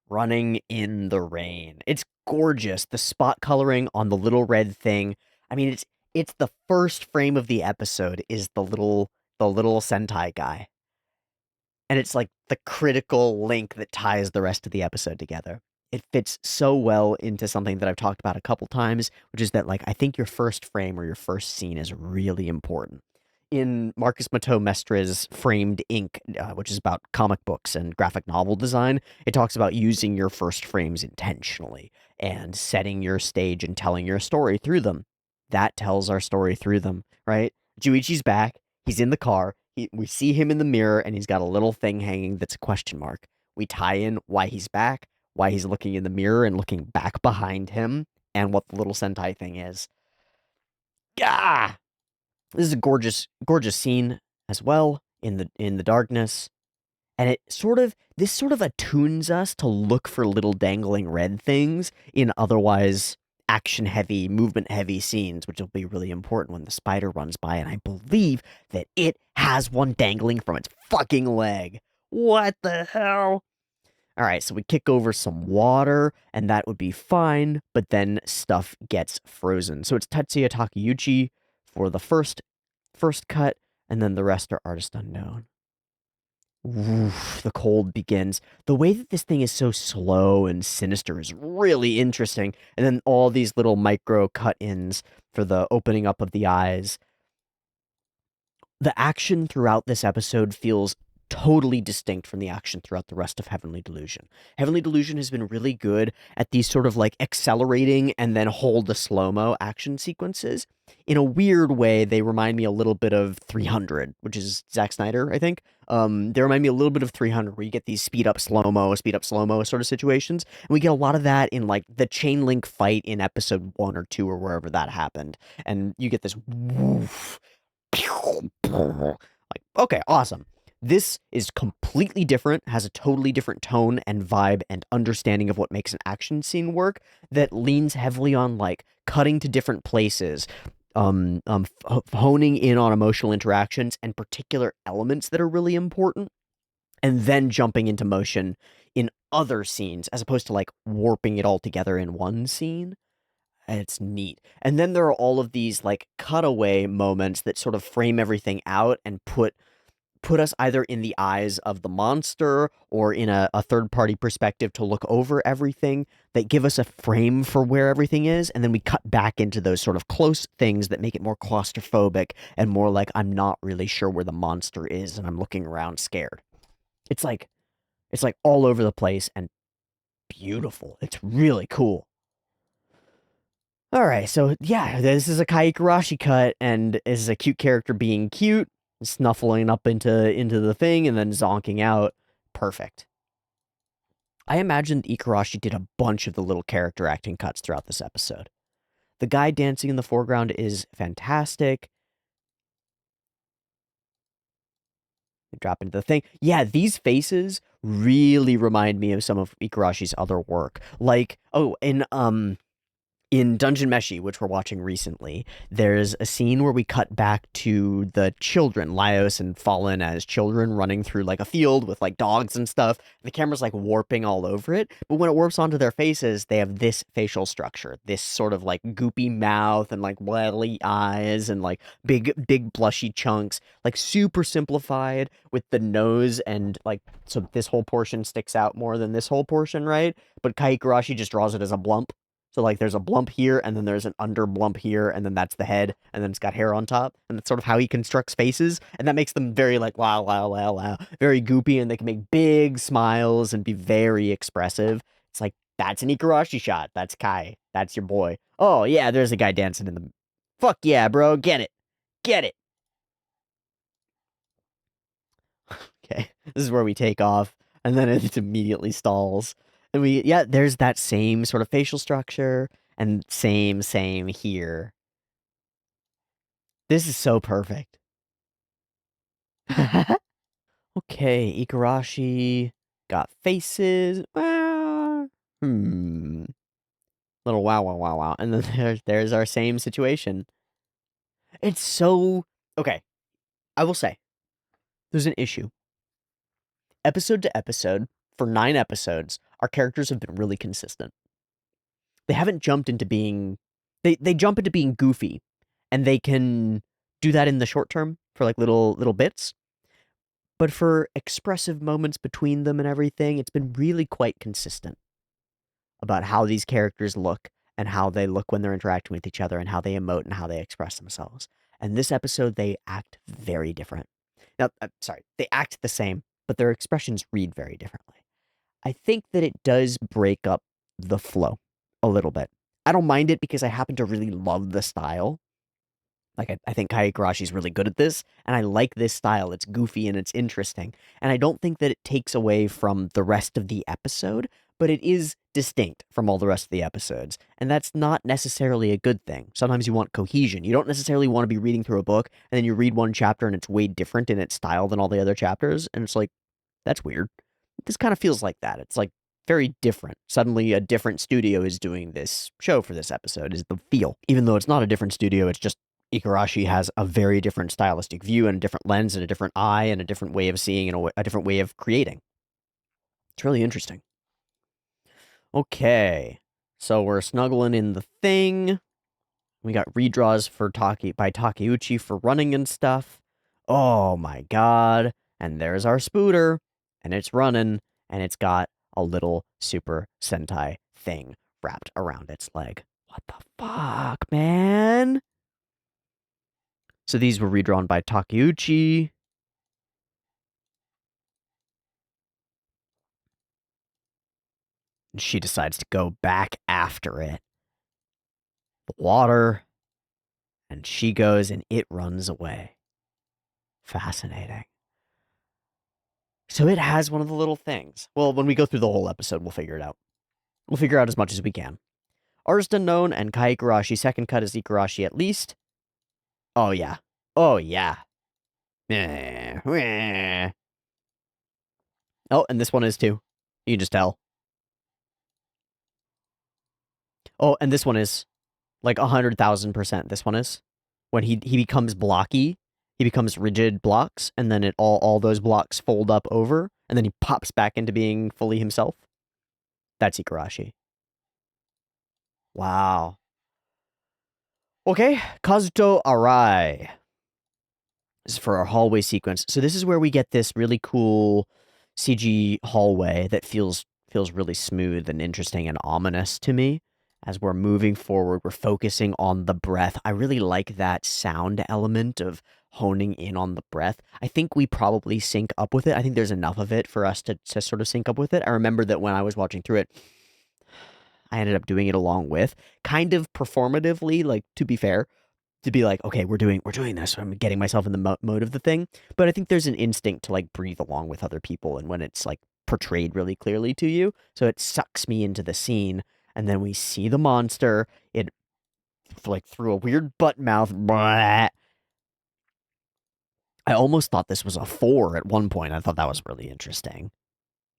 Running in the rain. It's gorgeous. The spot coloring on the little red thing. I mean, it's the first frame of the episode is the little Sentai guy. And it's like the critical link that ties the rest of the episode together. It fits so well into something that I've talked about a couple times, which is that like I think your first frame or your first scene is really important. In Marcus Mato Mestra's Framed Ink, which is about comic books and graphic novel design, it talks about using your first frames intentionally and setting your stage and telling your story through them. That tells our story through them, right? Juichi's back. He's in the car. We see him in the mirror, and he's got a little thing hanging that's a question mark. We tie in why he's back, why he's looking in the mirror and looking back behind him, and what the little Sentai thing is. Yeah, this is a gorgeous scene as well in the darkness, and this sort of attunes us to look for little dangling red things in otherwise action heavy, movement heavy scenes, which will be really important when the spider runs by, and I believe that it has one dangling from its fucking leg. What the hell? All right, so we kick over some water, and that would be fine, but then stuff gets frozen. So it's Tetsuya Takeuchi for the first cut, and then the rest are artist unknown. Oof, the cold begins. The way that this thing is so slow and sinister is really interesting. And then all these little micro cut-ins for the opening up of the eyes. The action throughout this episode feels totally distinct from the action throughout the rest of Heavenly Delusion. Heavenly Delusion has been really good at these sort of like accelerating and then hold the slow-mo action sequences. In a weird way, they remind me a little bit of 300, which is Zack Snyder, I think. They remind me a little bit of 300, where you get these speed up slow mo sort of situations, and we get a lot of that in like the chain link fight in episode 1 or 2 or wherever that happened, and you get this woof, like, okay, awesome. This is completely different, has a totally different tone and vibe and understanding of what makes an action scene work that leans heavily on like cutting to different places, honing in on emotional interactions and particular elements that are really important, and then jumping into motion in other scenes as opposed to like warping it all together in one scene. It's neat. And then there are all of these like cutaway moments that sort of frame everything out and put us either in the eyes of the monster or in a third-party perspective to look over everything, that give us a frame for where everything is, and then we cut back into those sort of close things that make it more claustrophobic and more like I'm not really sure where the monster is and I'm looking around scared. It's like all over the place and beautiful. It's really cool. All right, so yeah, this is a Kai Igarashi cut, and this is a cute character being cute, snuffling up into the thing, and then zonking out. Perfect. I imagined Igarashi did a bunch of the little character acting cuts throughout this episode. The guy dancing in the foreground is fantastic. Drop into the thing. Yeah, these faces really remind me of some of Igarashi's other work. Like, oh, in Dungeon Meshi, which we're watching recently, there's a scene where we cut back to the children, Laios and Fallen as children running through like a field with like dogs and stuff. The camera's like warping all over it, but when it warps onto their faces, they have this facial structure, this sort of like goopy mouth and like welly eyes and like big blushy chunks, like super simplified with the nose and like so this whole portion sticks out more than this whole portion, right? But Kai Igarashi just draws it as a blump. So, like, there's a blump here, and then there's an under blump here, and then that's the head, and then it's got hair on top, and that's sort of how he constructs faces, and that makes them very, like, wow, wow, wow, wow, very goopy, and they can make big smiles and be very expressive. It's like, that's an Igarashi shot. That's Kai. That's your boy. Oh, yeah, there's a guy dancing in the... Fuck yeah, bro. Get it. Get it. Okay, this is where we take off, and then it immediately stalls. And yeah, there's that same sort of facial structure, and same here. This is so perfect. Okay, Igarashi got faces. Little wow, wow, wow, wow. And then there's our same situation. It's so... Okay, I will say, there's an issue. Episode to episode, for 9 episodes, our characters have been really consistent. They haven't jumped into being... They jump into being goofy, and they can do that in the short term for like little bits. But for expressive moments between them and everything, it's been really quite consistent about how these characters look and how they look when they're interacting with each other and how they emote and how they express themselves. And this episode, they act very different. Now, sorry, they act the same, but their expressions read very differently. I think that it does break up the flow a little bit. I don't mind it because I happen to really love the style. Like, I think Kai Igarashi's really good at this, and I like this style. It's goofy and it's interesting. And I don't think that it takes away from the rest of the episode, but it is distinct from all the rest of the episodes. And that's not necessarily a good thing. Sometimes you want cohesion. You don't necessarily want to be reading through a book, and then you read one chapter and it's way different in its style than all the other chapters, and it's like, that's weird. This kind of feels like that. It's like very different. Suddenly a different studio is doing this show for this episode, is the feel. Even though it's not a different studio, it's just Igarashi has a very different stylistic view and a different lens and a different eye and a different way of seeing and a different way of creating. It's really interesting. Okay, so we're snuggling in the thing. We got redraws by Takeuchi for running and stuff. Oh my god. And there's our Spooter. And it's running. And it's got a little Super Sentai thing wrapped around its leg. What the fuck, man? So these were redrawn by Takeuchi. And she decides to go back after it. The water. And she goes and it runs away. Fascinating. So it has one of the little things. Well, when we go through the whole episode, we'll figure it out. We'll figure out as much as we can. Artist unknown and Kai Igarashi. Second cut is Igarashi at least. Oh, yeah. Oh, yeah. Oh, and this one is too. You can just tell. Oh, and this one is like 100,000%. This one is. When he becomes blocky, he becomes rigid blocks, and then all those blocks fold up over, and then he pops back into being fully himself. That's Igarashi. Wow. Okay, Kazuto Arai. This is for our hallway sequence. So this is where we get this really cool CG hallway that feels really smooth and interesting and ominous to me. As we're moving forward, we're focusing on the breath. I really like that sound element of honing in on the breath. I think we probably sync up with it. I think there's enough of it for us to sort of sync up with it. I remember that when I was watching through it, I ended up doing it along with, kind of performatively, like, to be fair, to be like, okay, we're doing this. I'm getting myself in the mode of the thing. But I think there's an instinct to like breathe along with other people, and when it's like portrayed really clearly to you, so it sucks me into the scene. And then we see the monster. It like through a weird butt mouth. Blah. I almost thought this was a 4 at one point. I thought that was really interesting.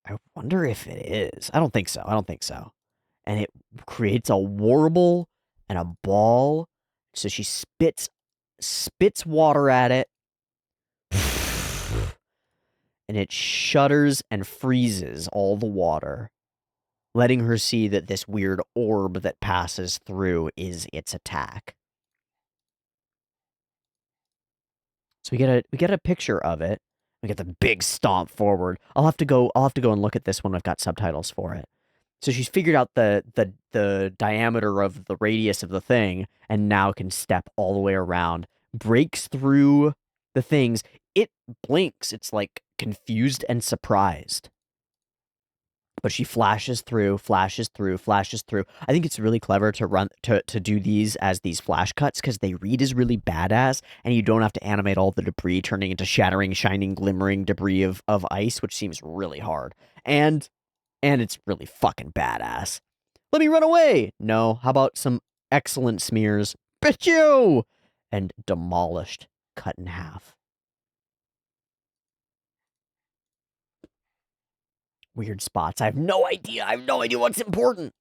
I wonder if it is. I don't think so. I don't think so. And it creates a warble and a ball. So she spits water at it, and it shudders and freezes all the water, letting her see that this weird orb that passes through is its attack. So we get a picture of it. We get the big stomp forward. I'll have to go and look at this when I've got subtitles for it. So she's figured out the diameter of the radius of the thing, and now can step all the way around, breaks through the things. It blinks. It's like confused and surprised. But she flashes through, flashes through, flashes through. I think it's really clever to do these as these flash cuts, because they read as really badass, and you don't have to animate all the debris turning into shattering, shining, glimmering debris of ice, which seems really hard. And it's really fucking badass. Let me run away! No, how about some excellent smears? Bitch you! And demolished, cut in half. Weird spots. I have no idea. I have no idea what's important.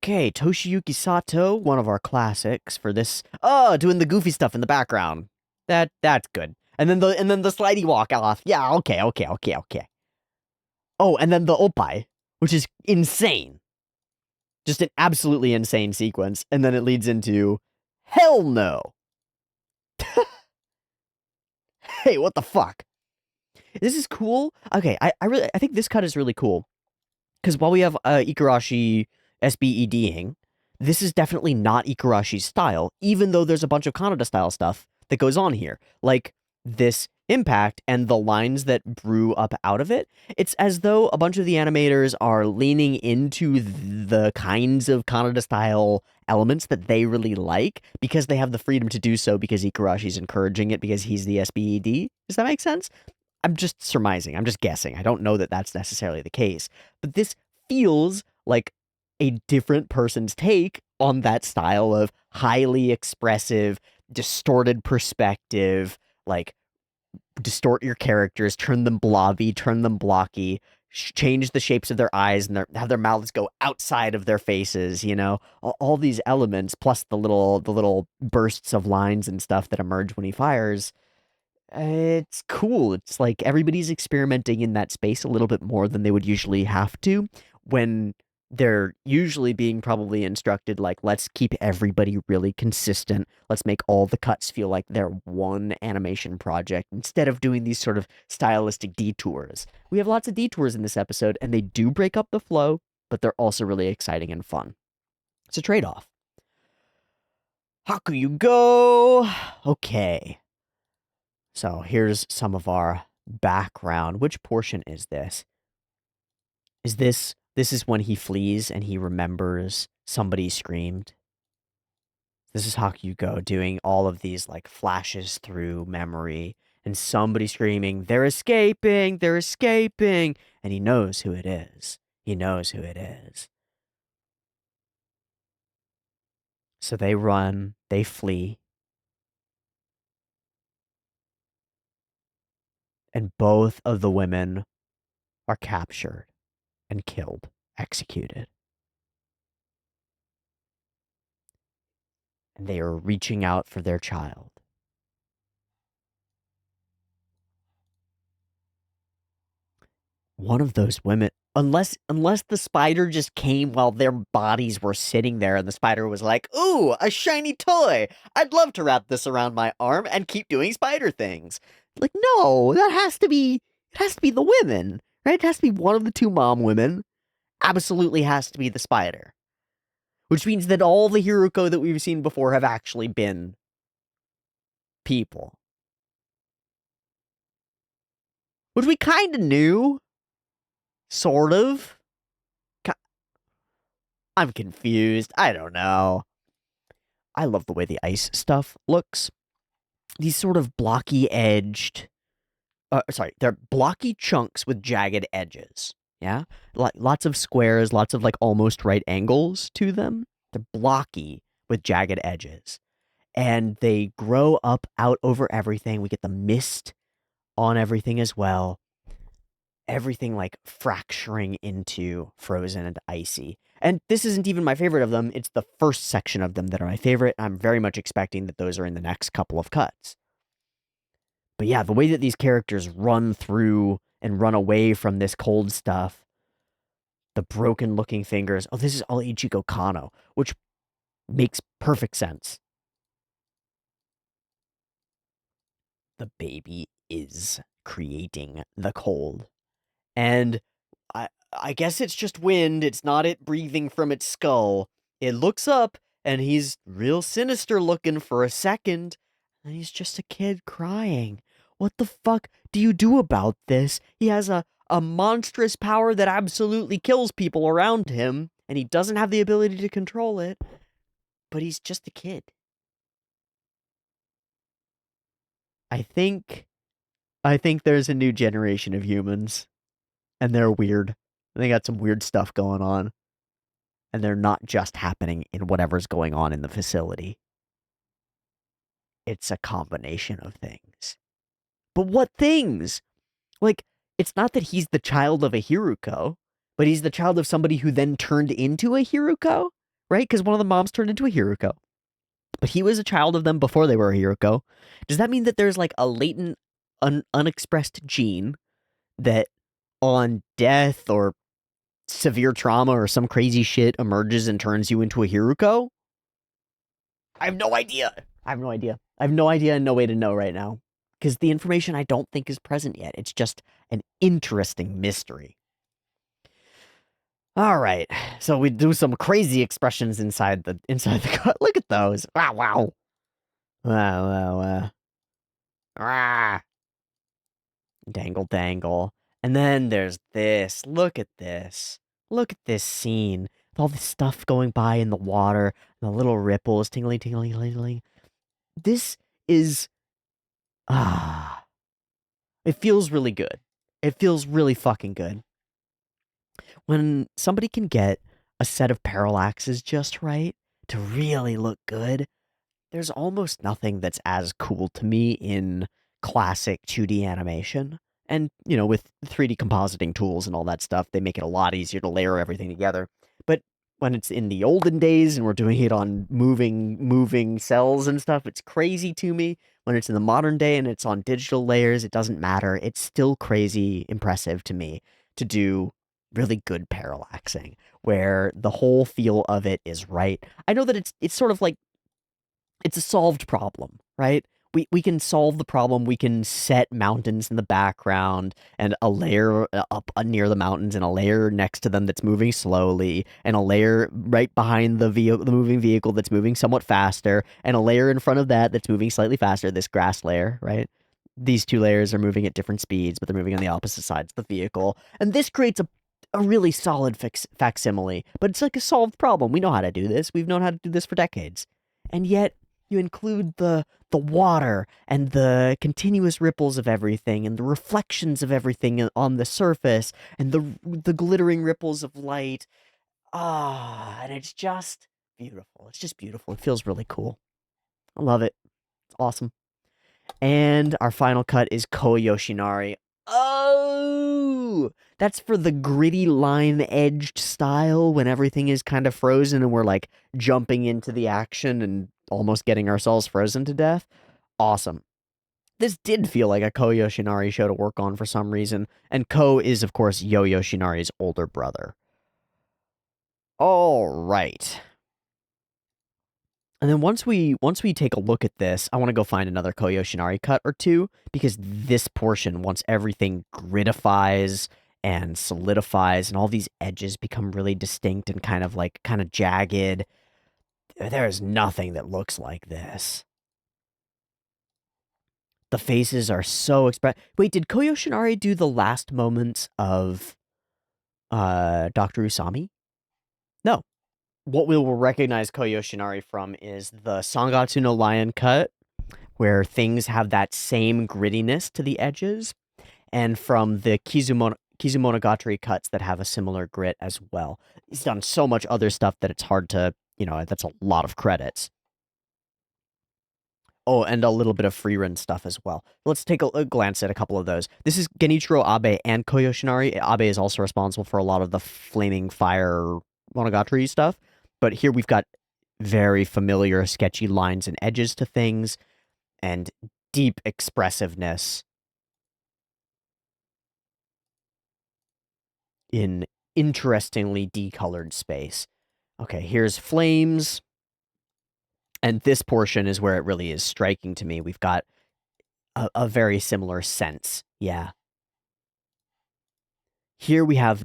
Okay, Toshiyuki Sato, one of our classics for this. Oh, doing the goofy stuff in the background. That's good. And then the slidey walk off. Yeah, okay. Oh, and then the opai, which is insane. Just an absolutely insane sequence. And then it leads into hell no. Hey, what the fuck? This is cool. Okay, I think this cut is really cool. Because while we have Igarashi SBEDing, this is definitely not Igarashi's style, even though there's a bunch of Kaneda style stuff that goes on here. Like this impact and the lines that brew up out of it. It's as though a bunch of the animators are leaning into the kinds of Kaneda style elements that they really like, because they have the freedom to do so, because Igarashi's encouraging it, because he's the SBED. Does that make sense? I'm just surmising. I'm just guessing. I don't know that that's necessarily the case. But this feels like a different person's take on that style of highly expressive, distorted perspective, like distort your characters, turn them blobby, turn them blocky, change the shapes of their eyes, and have their mouths go outside of their faces, you know? All these elements, plus the little bursts of lines and stuff that emerge when he fires. It's cool. It's like everybody's experimenting in that space a little bit more than they would usually have to, when they're usually being probably instructed, like, let's keep everybody really consistent. Let's make all the cuts feel like they're one animation project, instead of doing these sort of stylistic detours. We have lots of detours in this episode, and they do break up the flow, but they're also really exciting and fun. It's a trade-off. Haku, go! Okay. So here's some of our background. Which portion is this? This is when he flees and he remembers somebody screamed? This is Hakugo doing all of these like flashes through memory, and somebody screaming, they're escaping, they're escaping, and he knows who it is. He knows who it is. So they run, they flee, and both of the women are captured and killed, executed. And they are reaching out for their child. One of those women, Unless the spider just came while their bodies were sitting there and the spider was like, "Ooh, a shiny toy. I'd love to wrap this around my arm and keep doing spider things." Like, no, it has to be the women, right? It has to be one of the two mom women. Absolutely has to be the spider. Which means that all the Hiruko that we've seen before have actually been people. Which we kind of knew. Sort of. I'm confused. I don't know. I love the way the ice stuff looks. These sort of blocky edged, sorry, they're blocky chunks with jagged edges. Yeah, lots of squares, lots of like almost right angles to them. They're blocky with jagged edges, and they grow up out over everything. We get the mist on everything as well. Everything like fracturing into frozen and icy. And this isn't even my favorite of them. It's the first section of them that are my favorite. I'm very much expecting that those are in the next couple of cuts. But yeah, the way that these characters run through and run away from this cold stuff, the broken looking fingers. Oh, this is all Ichigo Kano, which makes perfect sense. The baby is creating the cold. And I guess it's just wind. It's not it breathing from its skull. It looks up, and he's real sinister looking for a second, and he's just a kid crying. What the fuck do you do about this? He has a monstrous power that absolutely kills people around him, and he doesn't have the ability to control it, but he's just a kid. I think I think there's a new generation of humans, and they're weird. They got some weird stuff going on. And they're not just happening in whatever's going on in the facility. It's a combination of things. But what things? Like, it's not that he's the child of a Hiruko, but he's the child of somebody who then turned into a Hiruko, right? Because one of the moms turned into a Hiruko. But he was a child of them before they were a Hiruko. Does that mean that there's like a latent, unexpressed gene that on death or severe trauma or some crazy shit emerges and turns you into a Hiruko? I have no idea. I have no idea. I have no idea and no way to know right now. Because the information I don't think is present yet. It's just an interesting mystery. All right. So we do some crazy expressions inside the cut. Look at those. Wow, wow. Wow, wow, wow. Ah. Dangle, dangle. And then there's this. Look at this. Look at this scene. With all this stuff going by in the water, and the little ripples, tingling, tingling, tingling. This is it feels really good. It feels really fucking good. When somebody can get a set of parallaxes just right to really look good, there's almost nothing that's as cool to me in classic 2D animation. And, with 3D compositing tools and all that stuff, they make it a lot easier to layer everything together. But when it's in the olden days and we're doing it on moving cells and stuff, it's crazy to me. When it's in the modern day and it's on digital layers, it doesn't matter. It's still crazy impressive to me to do really good parallaxing where the whole feel of it is right. I know that it's sort of like it's a solved problem, right? We can solve the problem. We can set mountains in the background and a layer up near the mountains and a layer next to them that's moving slowly and a layer right behind the moving vehicle that's moving somewhat faster and a layer in front of that that's moving slightly faster, this grass layer, right? These two layers are moving at different speeds, but they're moving on the opposite sides of the vehicle. And this creates a really solid facsimile, but it's like a solved problem. We know how to do this. We've known how to do this for decades. And yet you include the water and the continuous ripples of everything and the reflections of everything on the surface and the glittering ripples of light. And it's just beautiful. It's just beautiful. It feels really cool. I love it. It's awesome. And our final cut is Ko Yoshinari. Oh, that's for the gritty line-edged style when everything is kind of frozen and we're like jumping into the action and almost getting ourselves frozen to death. Awesome. this did feel like a Ko Yoshinari show to work on for some reason. And Ko is, of course, Yo Yoshinari's older brother. All right. And then once we take a look at this, I want to go find another Ko Yoshinari cut or two, because this portion, once everything gridifies and solidifies and all these edges become really distinct and kind of jagged, there's nothing that looks like this. The faces are so Wait, did Ko Yoshinari do the last moments of Dr. Usami? No. What we will recognize Ko Yoshinari from is the Sangatsu no Lion cut, where things have that same grittiness to the edges, and from the Kizumonogatari cuts that have a similar grit as well. He's done so much other stuff that it's hard to, that's a lot of credits. Oh, and a little bit of free run stuff as well. Let's take a glance at a couple of those. This is Genichiro Abe and Ko Yoshinari. Abe is also responsible for a lot of the Flaming Fire Monogatari stuff. But here we've got very familiar sketchy lines and edges to things, and deep expressiveness in interestingly decolored space. Okay, here's flames. And this portion is where it really is striking to me. We've got a very similar sense. Yeah. Here we have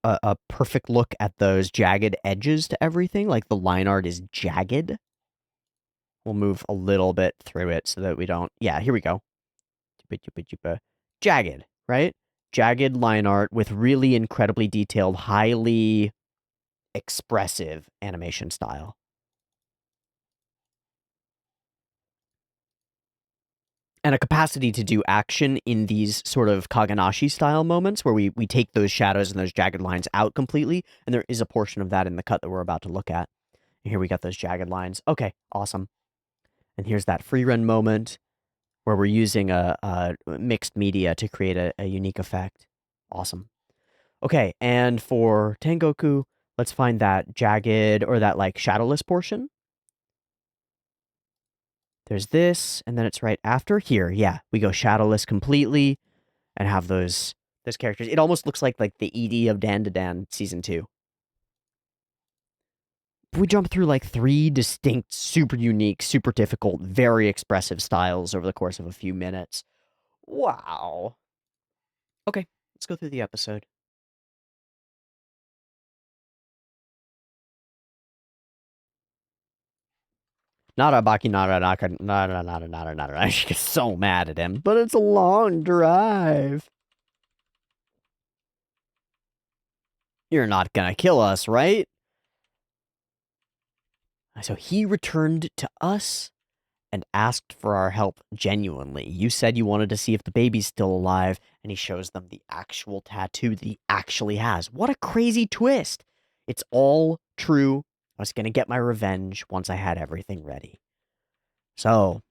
a perfect look at those jagged edges to everything. Like the line art is jagged. We'll move a little bit through it so that we don't... Yeah, here we go. Jagged, right? Jagged line art with really incredibly detailed, highly expressive animation style. And a capacity to do action in these sort of Kaganashi style moments where we take those shadows and those jagged lines out completely. And there is a portion of that in the cut that we're about to look at. And here we got those jagged lines. Okay, awesome. And here's that free run moment where we're using a mixed media to create a unique effect. Awesome. Okay, and for Tengoku, let's find that jagged or that like shadowless portion. There's this, and then it's right after here. Yeah, we go shadowless completely and have those characters. It almost looks like the ED of Dan to Dan season 2. We jump through like 3 distinct, super unique, super difficult, very expressive styles over the course of a few minutes. Wow. Okay, let's go through the episode. Nara Baki Nara Naka Nara Nara Nara Nara. I get so mad at him, but it's a long drive. You're not gonna kill us, right? So he returned to us and asked for our help genuinely. You said you wanted to see if the baby's still alive, and he shows them the actual tattoo that he actually has. What a crazy twist! It's all true. I was gonna get my revenge once I had everything ready. So,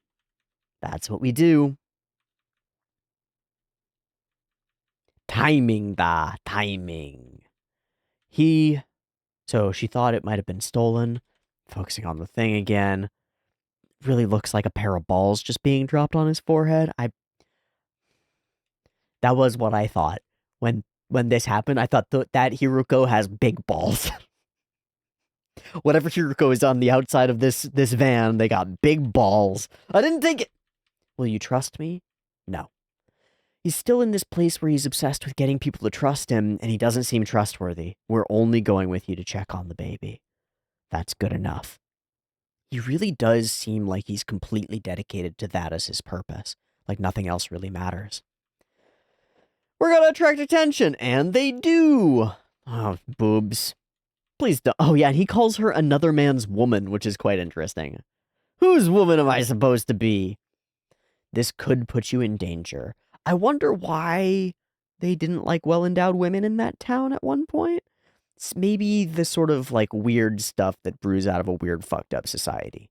that's what we do. Timing timing. So she thought it might have been stolen. Focusing on the thing again. Really looks like a pair of balls just being dropped on his forehead. That was what I thought. When this happened, I thought that Hiruko has big balls. Whatever Hiruko is on the outside of this van, they got big balls. I didn't think it. Will you trust me? No. He's still in this place where he's obsessed with getting people to trust him, and he doesn't seem trustworthy. We're only going with you to check on the baby. That's good enough. He really does seem like he's completely dedicated to that as his purpose. Like nothing else really matters. We're gonna attract attention, and they do. Oh, boobs. Please don't. Oh, yeah, and he calls her another man's woman, which is quite interesting. Whose woman am I supposed to be? This could put you in danger. I wonder why they didn't like well-endowed women in that town at one point. It's maybe the sort of like weird stuff that brews out of a weird fucked up society.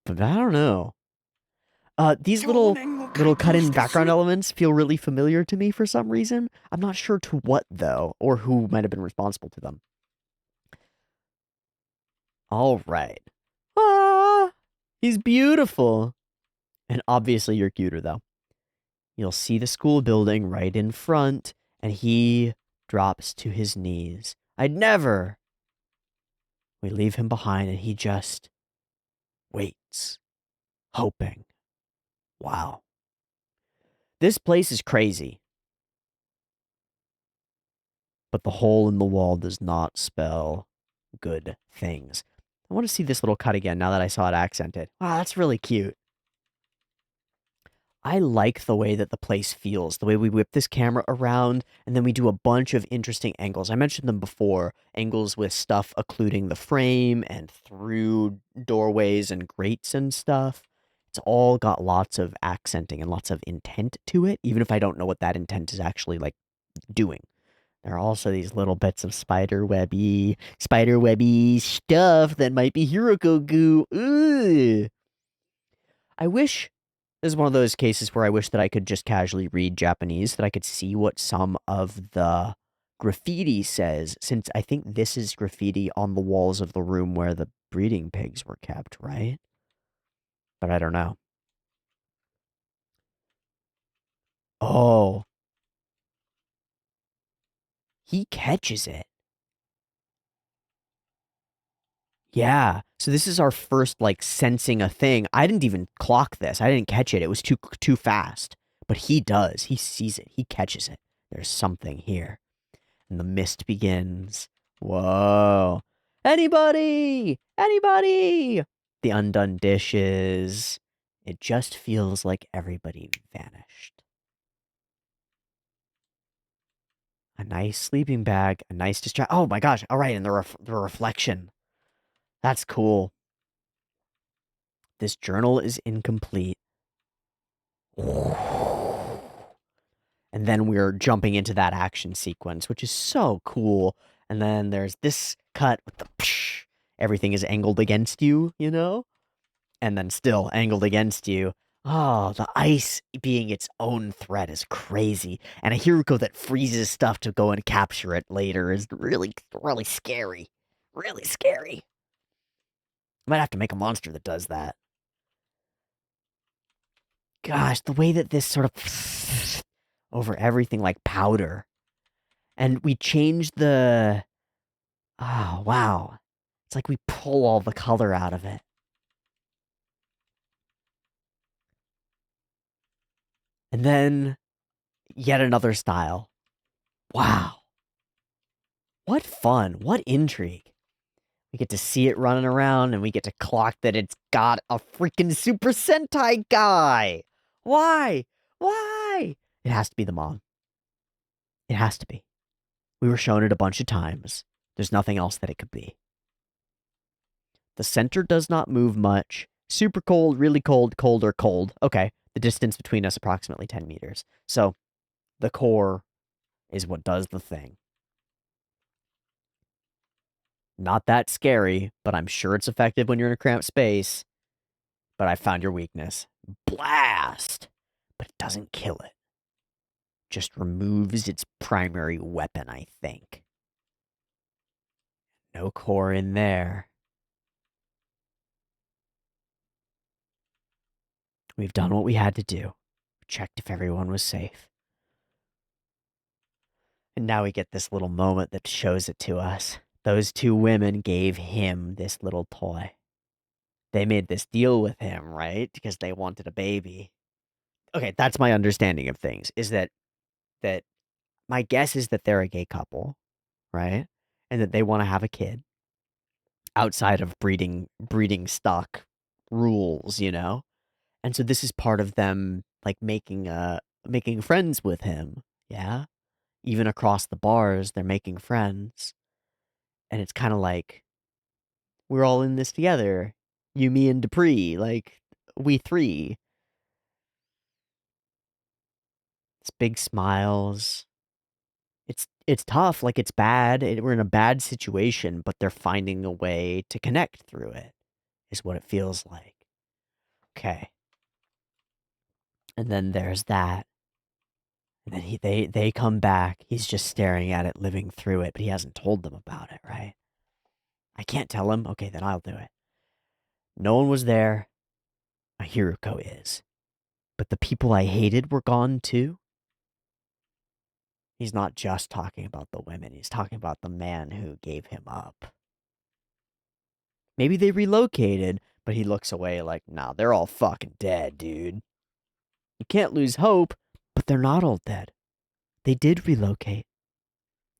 But I don't know. These little cut-in background elements feel really familiar to me for some reason. I'm not sure to what, though, or who might have been responsible to them. All right. He's beautiful. And obviously you're cuter though. You'll see the school building right in front, and he drops to his knees. I'd never. We leave him behind, and he just waits, hoping. Wow. This place is crazy. But the hole in the wall does not spell good things. I want to see this little cut again now that I saw it accented. Wow, that's really cute. I like the way that the place feels, the way we whip this camera around, and then we do a bunch of interesting angles. I mentioned them before, angles with stuff occluding the frame and through doorways and grates and stuff. It's all got lots of accenting and lots of intent to it, even if I don't know what that intent is actually, like, doing. There are also these little bits of spiderwebby stuff that might be Hiroko goo. Ugh. I wish this is one of those cases where I wish that I could just casually read Japanese, that I could see what some of the graffiti says, since I think this is graffiti on the walls of the room where the breeding pigs were kept, right? But I don't know. Oh, he catches it. Yeah. So this is our first like sensing a thing. I didn't even clock this. I didn't catch it. It was too fast. But he does. He sees it. He catches it. There's something here. And the mist begins. Whoa. Anybody? Anybody? The undone dishes. It just feels like everybody vanished. A nice sleeping bag, a nice distract. Oh my gosh. All right, and the reflection. That's cool. This journal is incomplete. And then we're jumping into that action sequence, which is so cool. And then there's this cut with the psh, everything is angled against you, you know? And then still angled against you. Oh, the ice being its own threat is crazy. And a Hiroko that freezes stuff to go and capture it later is really, really scary. Really scary. Might have to make a monster that does that. Gosh, the way that this sort of over everything like powder. And we change the. Oh, wow. It's like we pull all the color out of it. And then yet another style. Wow. What fun. What intrigue. We get to see it running around and we get to clock that it's got a freaking Super Sentai guy. Why? Why? It has to be the mom. It has to be. We were shown it a bunch of times. There's nothing else that it could be. The center does not move much. Super cold, really cold, cold, or cold. Okay. The distance between us approximately 10 meters. So the core is what does the thing. Not that scary, but I'm sure it's effective when you're in a cramped space. But I found your weakness. Blast! But it doesn't kill it. Just removes its primary weapon, I think. No core in there. We've done what we had to do. Checked if everyone was safe. And now we get this little moment that shows it to us. Those two women gave him this little toy. They made this deal with him, right? Because they wanted a baby. Okay, that's my understanding of things. Is that my guess is that they're a gay couple, right? And that they want to have a kid outside of breeding stock rules, you know? And so this is part of them like making friends with him. Yeah? Even across the bars, they're making friends. And it's kind of like we're all in this together. You, me, and Dupree, like we three. It's big smiles. It's tough, like it's bad. We're in a bad situation, but they're finding a way to connect through it. Is what it feels like. Okay. And then there's that. And then they come back. He's just staring at it, living through it, but he hasn't told them about it, right? I can't tell him. Okay, then I'll do it. No one was there. Hiruko is. But the people I hated were gone too? He's not just talking about the women, he's talking about the man who gave him up. Maybe they relocated, but he looks away like, nah, they're all fucking dead, dude. You can't lose hope, but they're not all dead. They did relocate.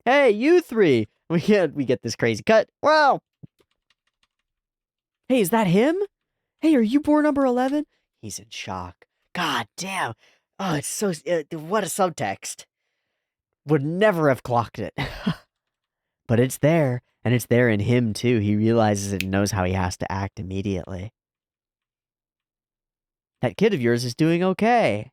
Hey, you three! We get this crazy cut. Wow! Hey, is that him? Hey, are you board number 11? He's in shock. God damn. Oh, it's so... what a subtext. Would never have clocked it. But it's there, and it's there in him, too. He realizes it and knows how he has to act immediately. That kid of yours is doing okay.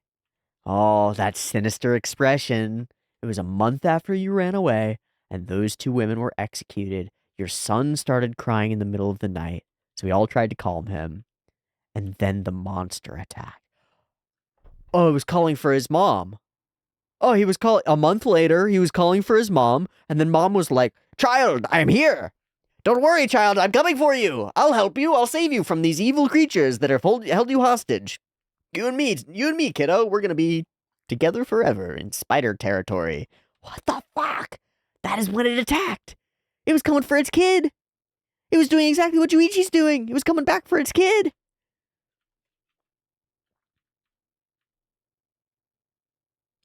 Oh, that sinister expression. It was a month after you ran away, and those two women were executed. Your son started crying in the middle of the night, so we all tried to calm him. And then the monster attacked. Oh, it was calling for his mom. Oh, he was calling... A month later, he was calling for his mom, and then mom was like, "Child, I'm here. Don't worry, child, I'm coming for you. I'll help you. I'll save you from these evil creatures that have held you hostage. You and me, kiddo, we're gonna be together forever in spider territory." What the fuck? That is when it attacked. It was coming for its kid. It was doing exactly what Juichi's doing. It was coming back for its kid.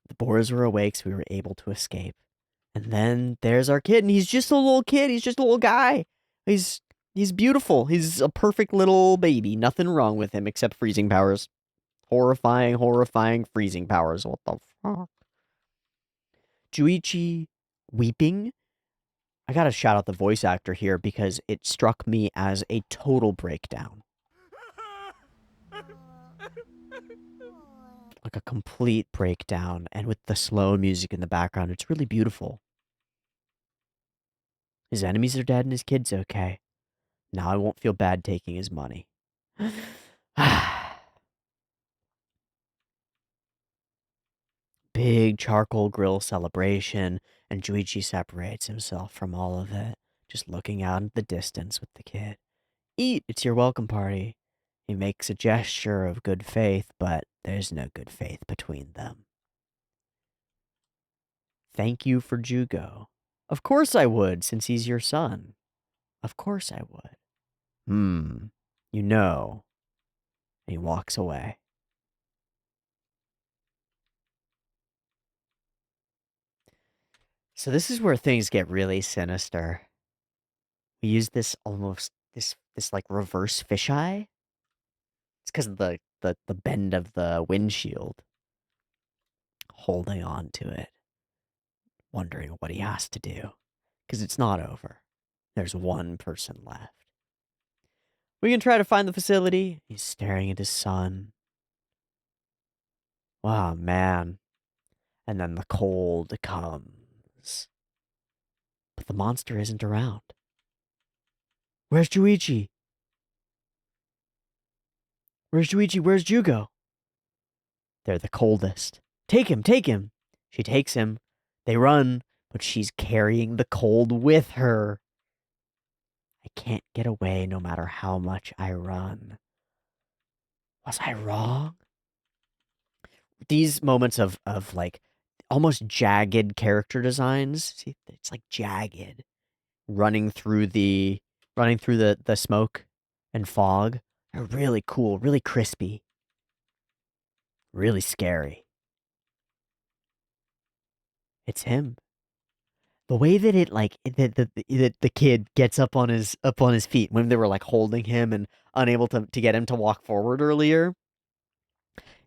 The boars were awake, so we were able to escape. And then there's our kid, and he's just a little kid. He's just a little guy. He's beautiful. He's a perfect little baby. Nothing wrong with him except freezing powers. Horrifying, horrifying freezing powers. What the fuck? Juichi weeping. I gotta shout out the voice actor here because it struck me as a total breakdown. Like a complete breakdown, and with the slow music in the background, it's really beautiful. His enemies are dead and his kid's okay. Now I won't feel bad taking his money. Big charcoal grill celebration, and Juichi separates himself from all of it, just looking out into the distance with the kid. Eat, it's your welcome party. He makes a gesture of good faith, but there's no good faith between them. Thank you for Jugo. Of course I would, since he's your son. Of course I would. You know. And he walks away. So this is where things get really sinister. We use this almost, this like reverse fisheye. It's because of the bend of the windshield. Holding on to it. Wondering what he has to do. Because it's not over. There's one person left. We can try to find the facility. He's staring at his son. Wow, man. And then the cold comes. But the monster isn't around. Where's Juichi? Where's Juichi? Where's Jugo? They're the coldest. Take him, take him. She takes him. They run, but she's carrying the cold with her. I can't get away no matter how much I run. Was I wrong? These moments of like almost jagged character designs. See, it's like jagged. Running through the smoke and fog are really cool, really crispy. Really scary. It's him. The way that it like the kid gets up on his feet when they were like holding him and unable to get him to walk forward earlier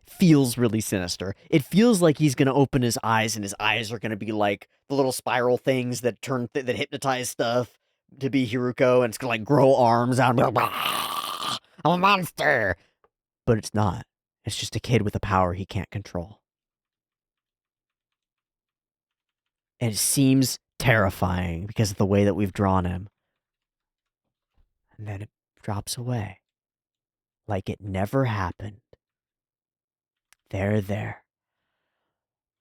feels really sinister. It feels like he's gonna open his eyes and his eyes are gonna be like the little spiral things that turn that hypnotize stuff to be Hiruko, and it's gonna like grow arms out and be like, "Ah, I'm a monster." But it's not. It's just a kid with a power he can't control. And it seems terrifying because of the way that we've drawn him. And then it drops away. Like it never happened. There.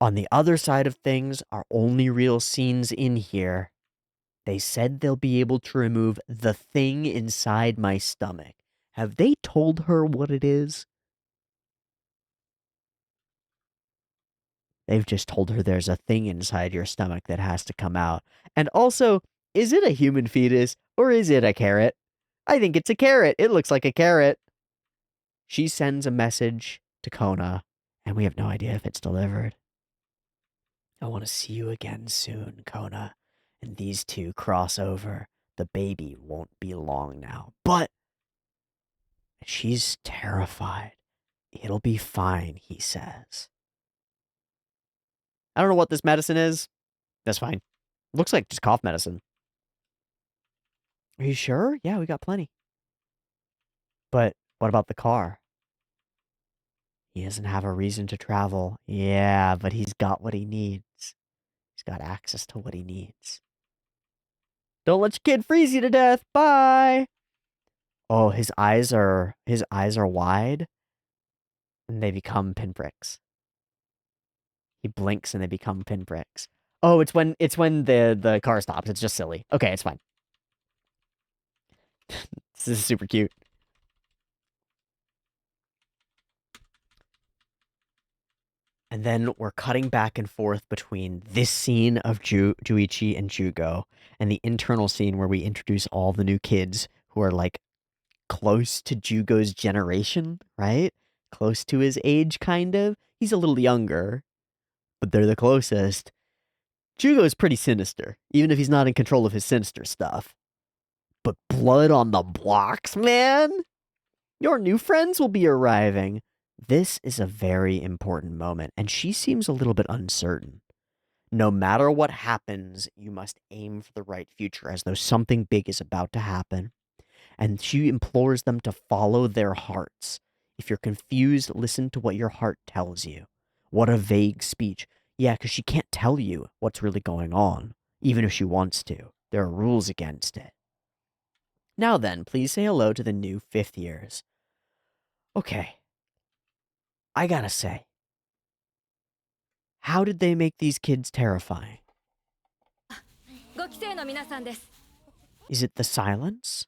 On the other side of things, our only real scenes in here, they said they'll be able to remove the thing inside my stomach. Have they told her what it is? They've just told her there's a thing inside your stomach that has to come out. And also, is it a human fetus or is it a carrot? I think it's a carrot. It looks like a carrot. She sends a message to Kona, and we have no idea if it's delivered. I want to see you again soon, Kona. And these two cross over. The baby won't be long now. But she's terrified. It'll be fine, he says. I don't know what this medicine is. That's fine. Looks like just cough medicine. Are you sure? Yeah, we got plenty. But what about the car? He doesn't have a reason to travel. Yeah, but he's got what he needs. He's got access to what he needs. Don't let your kid freeze you to death. Bye. Oh, his eyes are wide and they become pinpricks. He blinks and they become pinpricks. Oh, it's when the car stops. It's just silly. Okay, it's fine. This is super cute. And then we're cutting back and forth between this scene of Juichi and Jugo and the internal scene where we introduce all the new kids who are like close to Jugo's generation, right? Close to his age, kind of. He's a little younger, but they're the closest. Jugo's pretty sinister, even if he's not in control of his sinister stuff. But blood on the blocks, man? Your new friends will be arriving. This is a very important moment, and she seems a little bit uncertain. No matter what happens, you must aim for the right future, as though something big is about to happen. And she implores them to follow their hearts. If you're confused, listen to what your heart tells you. What a vague speech. Yeah, because she can't tell you what's really going on, even if she wants to. There are rules against it. Now then, please say hello to the new fifth years. Okay. I gotta say, how did they make these kids terrifying? Is it the silence?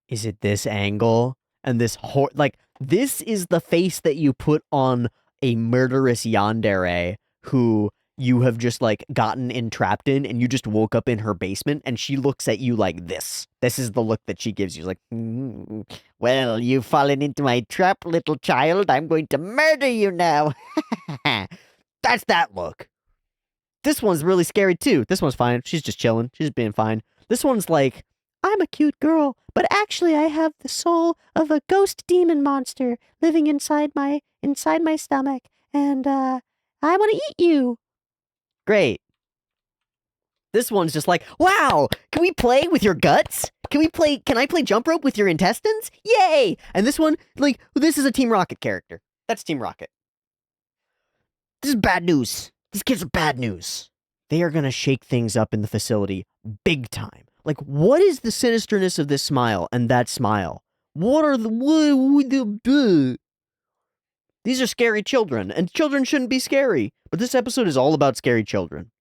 Is it this angle? And this like, this is the face that you put on a murderous yandere who you have just, like, gotten entrapped in, and you just woke up in her basement, and she looks at you like this. This is the look that she gives you. Like, well, you've fallen into my trap, little child. I'm going to murder you now. That's that look. This one's really scary, too. This one's fine. She's just chilling. She's being fine. This one's like, I'm a cute girl, but actually I have the soul of a ghost demon monster living inside my stomach, and I want to eat you. Great. This one's just like, wow, can we play with your guts? Can I play jump rope with your intestines? Yay! And this one, like, this is a Team Rocket character. That's Team Rocket. This is bad news. These kids are bad news. They are gonna shake things up in the facility big time. Like, what is the sinisterness of this smile and that smile? What are the... These are scary children, and children shouldn't be scary. But this episode is all about scary children.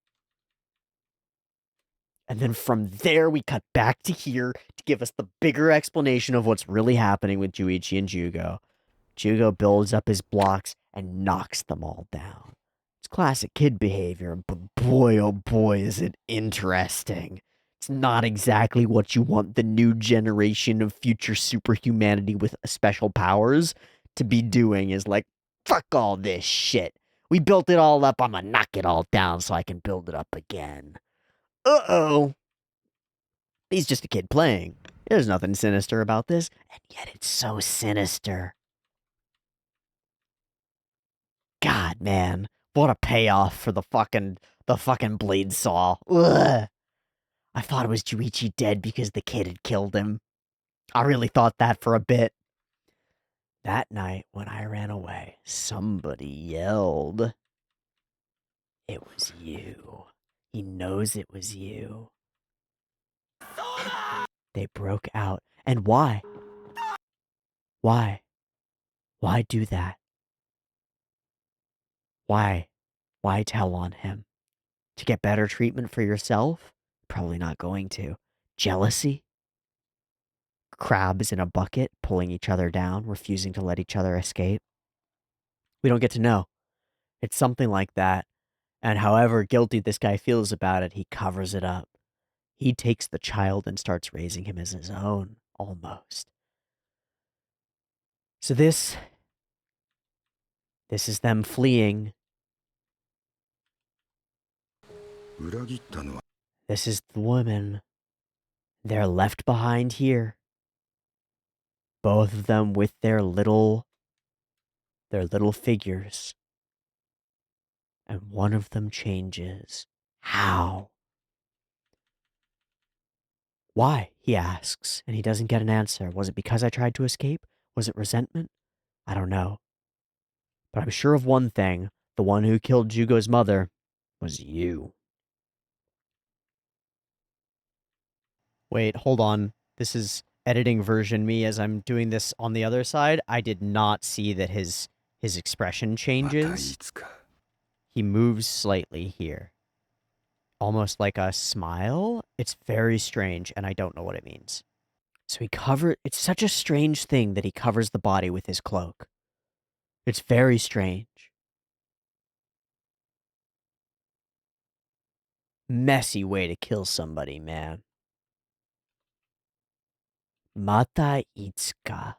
And then from there, we cut back to here to give us the bigger explanation of what's really happening with Juichi and Jugo. Jugo builds up his blocks and knocks them all down. It's classic kid behavior, but boy, oh boy, is it interesting. It's not exactly what you want the new generation of future superhumanity with special powers to be doing, is like, fuck all this shit. We built it all up, I'm gonna knock it all down so I can build it up again. Uh-oh. He's just a kid playing. There's nothing sinister about this, and yet it's so sinister. God, man. What a payoff for the fucking blade saw. Ugh. I thought it was Juichi dead because the kid had killed him. I really thought that for a bit. That night, when I ran away, somebody yelled. It was you. He knows it was you. They broke out. And why? Why? Why do that? Why? Why tell on him? To get better treatment for yourself? Probably not going to. Jealousy? Crabs in a bucket, pulling each other down, refusing to let each other escape? We don't get to know. It's something like that. And however guilty this guy feels about it, he covers it up. He takes the child and starts raising him as his own, almost. So this is them fleeing. This is the woman. They're left behind here. Both of them with their little figures. And one of them changes. How? Why? He asks, and he doesn't get an answer. Was it because I tried to escape? Was it resentment? I don't know. But I'm sure of one thing. The one who killed Jugo's mother was you. Wait, hold on. This is editing version me as I'm doing this on the other side. I did not see that his expression changes. He moves slightly here. Almost like a smile. It's very strange, and I don't know what it means. So it's such a strange thing that he covers the body with his cloak. It's very strange. Messy way to kill somebody, man. Mata Itsuka.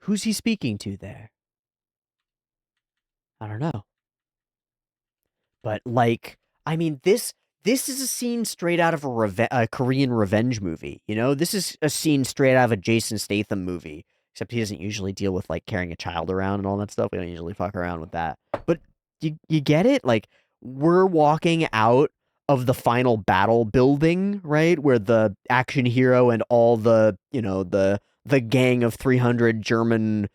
Who's he speaking to there? I don't know. But like, I mean, this is a scene straight out of a Korean revenge movie. You know, this is a scene straight out of a Jason Statham movie. Except he doesn't usually deal with like carrying a child around and all that stuff. We don't usually fuck around with that. But you get it? Like, we're walking out of the final battle building, right? Where the action hero and all the, the gang of 300 German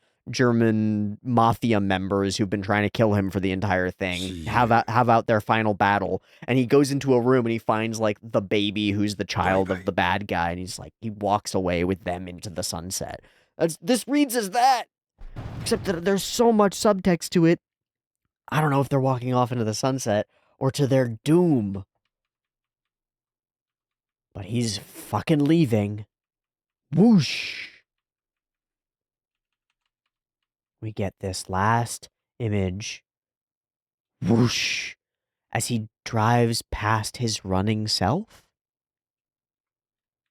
mafia members who've been trying to kill him for the entire thing have out their final battle, and he goes into a room and he finds like the baby who's the child of the bad guy, and he walks away with them into the sunset. This reads as that, except that there's so much subtext to it. I don't know if they're walking off into the sunset or to their doom, but he's fucking leaving. Whoosh. We get this last image. Whoosh. As he drives past his running self.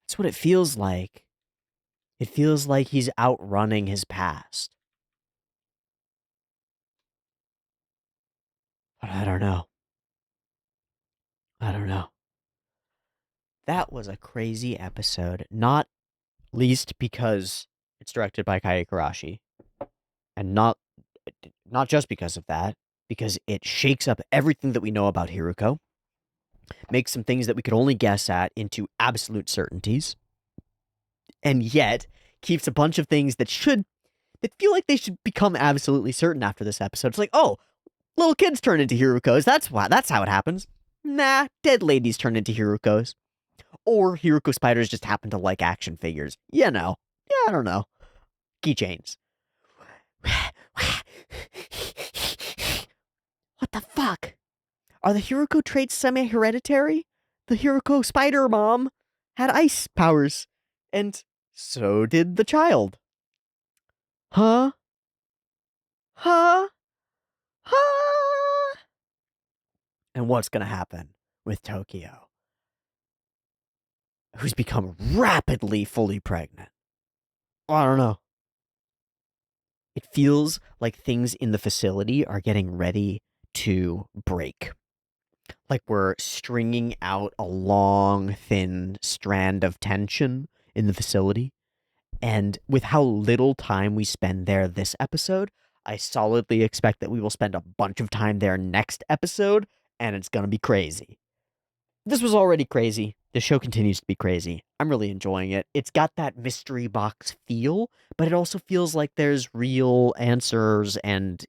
That's what it feels like. It feels like he's outrunning his past. But I don't know. That was a crazy episode. Not least because it's directed by Kai Ikarashi. And not just because of that, because it shakes up everything that we know about Hiruko, makes some things that we could only guess at into absolute certainties, and yet keeps a bunch of things that feel like they should become absolutely certain after this episode. It's like, oh, little kids turn into Hirukos. That's how it happens. Nah, dead ladies turn into Hirukos. Or Hiruko spiders just happen to like action figures. You know. Yeah, I don't know. Keychains. What the fuck? Are the Hiruko traits semi-hereditary? The Hiruko spider mom had ice powers, and so did the child. Huh? Huh? Huh? And what's gonna happen with Tokyo, who's become rapidly fully pregnant? I don't know. It feels like things in the facility are getting ready to break. Like we're stringing out a long, thin strand of tension in the facility. And with how little time we spend there this episode, I solidly expect that we will spend a bunch of time there next episode, and it's going to be crazy. This was already crazy. The show continues to be crazy. I'm really enjoying it. It's got that mystery box feel, but it also feels like there's real answers and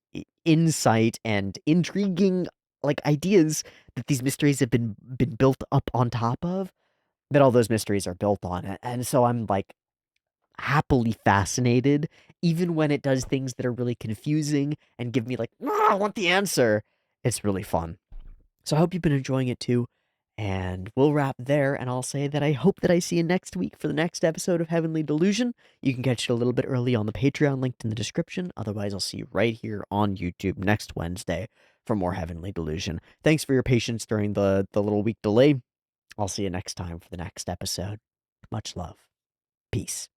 insight and intriguing like ideas that these mysteries have been built up on top of, that all those mysteries are built on. And so I'm like happily fascinated, even when it does things that are really confusing and give me like, I want the answer. It's really fun. So I hope you've been enjoying it too. And we'll wrap there, and I'll say that I hope that I see you next week for the next episode of Heavenly Delusion. You can catch it a little bit early on the Patreon linked in the description. Otherwise, I'll see you right here on YouTube next Wednesday for more Heavenly Delusion. Thanks for your patience during the little week delay. I'll see you next time for the next episode. Much love. Peace.